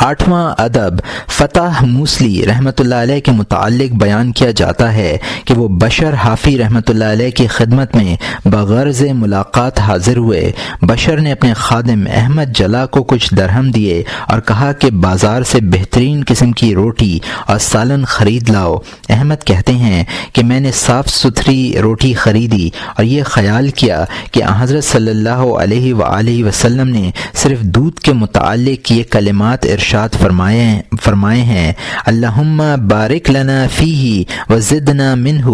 آٹھواں ادب فتح موصلی رحمۃ اللہ علیہ کے متعلق بیان کیا جاتا ہے کہ وہ بشر حافی رحمۃ اللہ علیہ کی خدمت میں بغرض ملاقات حاضر ہوئے۔ بشر نے اپنے خادم احمد جلا کو کچھ درہم دیے اور کہا کہ بازار سے بہترین قسم کی روٹی اور سالن خرید لاؤ۔ احمد کہتے ہیں کہ میں نے صاف ستھری روٹی خریدی اور یہ خیال کیا کہ حضرت صلی اللہ علیہ وآلہ وسلم نے صرف دودھ کے متعلق یہ کلمات ارشاد فرمائے ہیں، اللہم بارک لنا فیہ وزدنا منہ،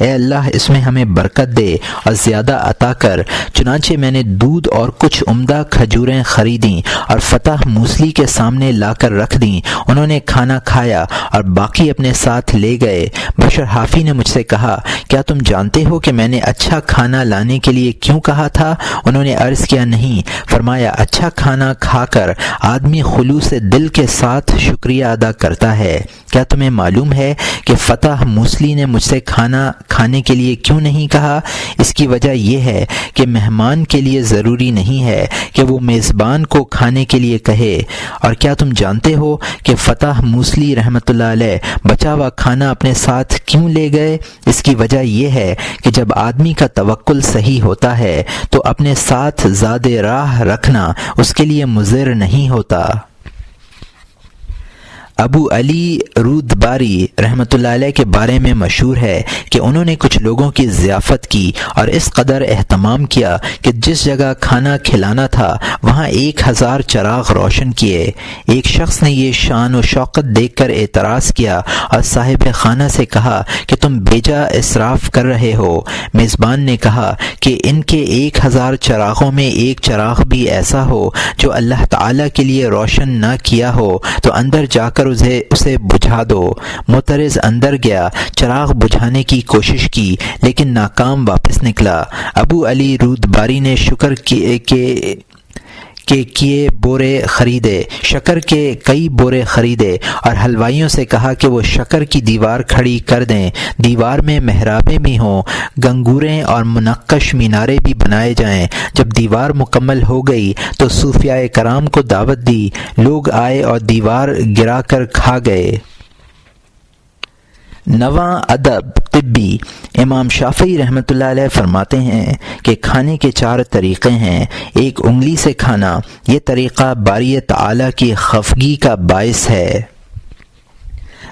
اے اللہ اس میں ہمیں برکت دے اور زیادہ عطا کر۔ چنانچہ میں نے دودھ اور کچھ عمدہ کھجوریں خریدیں اور فتح موصلی کے سامنے لا کر رکھ دیں۔ انہوں نے کھانا کھایا اور باقی اپنے ساتھ لے گئے۔ بشر حافی نے مجھ سے کہا، کیا تم جانتے ہو کہ میں نے اچھا کھانا لانے کے لیے کیوں کہا تھا؟ انہوں نے عرض کیا، نہیں۔ فرمایا، اچھا کھانا کھا کر آدمی خلوص دل کے ساتھ شکریہ ادا کرتا ہے۔ کیا تمہیں معلوم ہے کہ فتح موصلی نے مجھ سے کھانا کھانے کے لیے کیوں نہیں کہا؟ اس کی وجہ یہ ہے کہ مہمان کے لیے ضروری نہیں ہے کہ وہ میزبان کو کھانے کے لیے کہے۔ اور کیا تم جانتے ہو کہ فتح موصلی رحمۃ اللہ علیہ بچا ہوا کھانا اپنے ساتھ کیوں لے گئے؟ اس کی وجہ یہ ہے کہ جب آدمی کا توکل صحیح ہوتا ہے تو اپنے ساتھ زاد راہ رکھنا اس کے لیے مضر نہیں ہوتا۔ ابو علی رودباری رحمۃ اللہ علیہ کے بارے میں مشہور ہے کہ انہوں نے کچھ لوگوں کی ضیافت کی اور اس قدر اہتمام کیا کہ جس جگہ کھانا کھلانا تھا وہاں 1000 چراغ روشن کیے۔ ایک شخص نے یہ شان و شوقت دیکھ کر اعتراض کیا اور صاحب خانہ سے کہا کہ تم بیجا اسراف کر رہے ہو۔ میزبان نے کہا کہ ان کے 1000 چراغوں میں ایک چراغ بھی ایسا ہو جو اللہ تعالیٰ کے لیے روشن نہ کیا ہو تو اندر جا کر اسے بجھا دو۔ معترض اندر گیا، چراغ بجھانے کی کوشش کی لیکن ناکام واپس نکلا۔ ابو علی رودباری نے شکر کے کئی بورے خریدے اور حلوائیوں سے کہا کہ وہ شکر کی دیوار کھڑی کر دیں، دیوار میں محرابیں بھی ہوں، گنگوریں اور منقش مینارے بھی بنائے جائیں۔ جب دیوار مکمل ہو گئی تو صوفیاء کرام کو دعوت دی، لوگ آئے اور دیوار گرا کر کھا گئے۔ نواں ادب طبی۔ امام شافعی رحمۃ اللہ علیہ فرماتے ہیں کہ کھانے کے 4 طریقے ہیں۔ ایک انگلی سے کھانا، یہ طریقہ باری تعالیٰ کی خفگی کا باعث ہے۔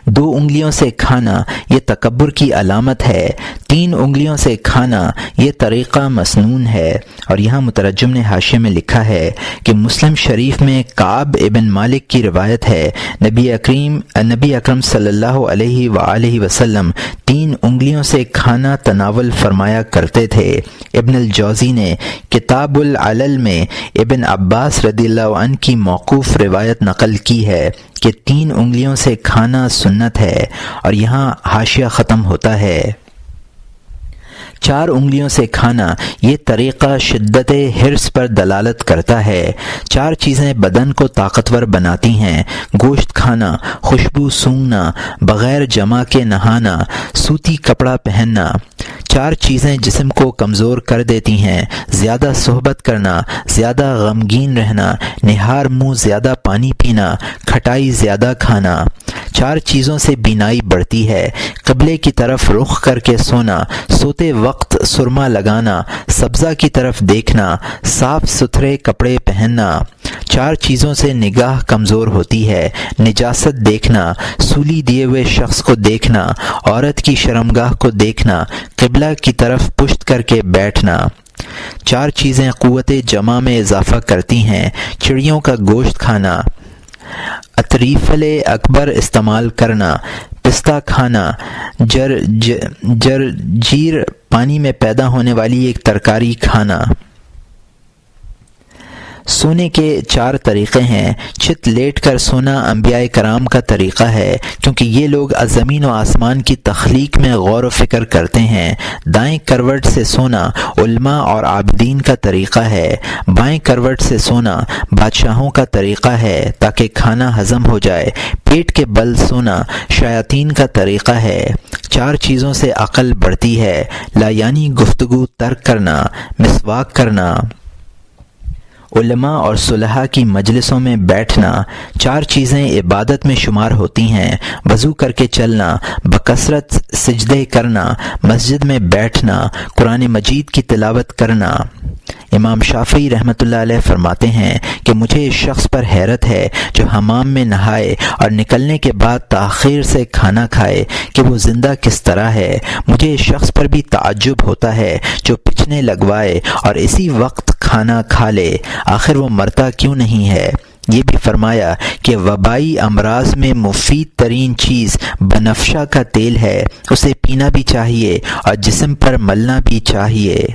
2 انگلیوں سے کھانا، یہ تکبر کی علامت ہے۔ 3 انگلیوں سے کھانا، یہ طریقہ مسنون ہے۔ اور یہاں مترجم نے حاشیے میں لکھا ہے کہ مسلم شریف میں کعب ابن مالک کی روایت ہے، نبی اکرم صلی اللہ علیہ وآلہ وسلم 3 انگلیوں سے کھانا تناول فرمایا کرتے تھے۔ ابن الجوزی نے کتاب العلل میں ابن عباس رضی اللہ عنہ کی موقوف روایت نقل کی ہے کہ 3 انگلیوں سے کھانا سنت ہے، اور یہاں حاشیہ ختم ہوتا ہے۔ 4 انگلیوں سے کھانا، یہ طریقہ شدت حرص پر دلالت کرتا ہے۔ 4 چیزیں بدن کو طاقتور بناتی ہیں: گوشت کھانا، خوشبو سونگھنا، بغیر جمع کے نہانا، سوتی کپڑا پہننا۔ 4 چیزیں جسم کو کمزور کر دیتی ہیں: زیادہ صحبت کرنا، زیادہ غمگین رہنا، نہار منہ زیادہ پانی پینا، کھٹائی زیادہ کھانا۔ 4 چیزوں سے بینائی بڑھتی ہے: قبلے کی طرف رخ کر کے سونا، سوتے وقت سرما لگانا، سبزہ کی طرف دیکھنا، صاف ستھرے کپڑے پہننا۔ 4 چیزوں سے نگاہ کمزور ہوتی ہے: نجاست دیکھنا، سولی دیے ہوئے شخص کو دیکھنا، عورت کی شرمگاہ کو دیکھنا، قبلہ کی طرف پشت کر کے بیٹھنا۔ 4 چیزیں قوت جمع میں اضافہ کرتی ہیں: چڑیوں کا گوشت کھانا، اطریفل اکبر استعمال کرنا، پستہ کھانا، جرجیر پانی میں پیدا ہونے والی ایک ترکاری کھانا۔ سونے کے 4 طریقے ہیں۔ چت لیٹ کر سونا انبیاء کرام کا طریقہ ہے، کیونکہ یہ لوگ زمین و آسمان کی تخلیق میں غور و فکر کرتے ہیں۔ دائیں کروٹ سے سونا علماء اور عابدین کا طریقہ ہے۔ بائیں کروٹ سے سونا بادشاہوں کا طریقہ ہے تاکہ کھانا ہضم ہو جائے۔ پیٹ کے بل سونا شیاطین کا طریقہ ہے۔ 4 چیزوں سے عقل بڑھتی ہے: لایانی گفتگو ترک کرنا، مسواک کرنا، علماء اور صلحاء کی مجلسوں میں بیٹھنا۔ 4 چیزیں عبادت میں شمار ہوتی ہیں: وضو کر کے چلنا، بکثرت سجدے کرنا، مسجد میں بیٹھنا، قرآن مجید کی تلاوت کرنا۔ امام شافعی رحمۃ اللہ علیہ فرماتے ہیں کہ مجھے اس شخص پر حیرت ہے جو حمام میں نہائے اور نکلنے کے بعد تاخیر سے کھانا کھائے کہ وہ زندہ کس طرح ہے۔ مجھے اس شخص پر بھی تعجب ہوتا ہے جو پچھنے لگوائے اور اسی وقت کھانا کھا لے، آخر وہ مرتا کیوں نہیں ہے؟ یہ بھی فرمایا کہ وبائی امراض میں مفید ترین چیز بنفشہ کا تیل ہے، اسے پینا بھی چاہیے اور جسم پر ملنا بھی چاہیے۔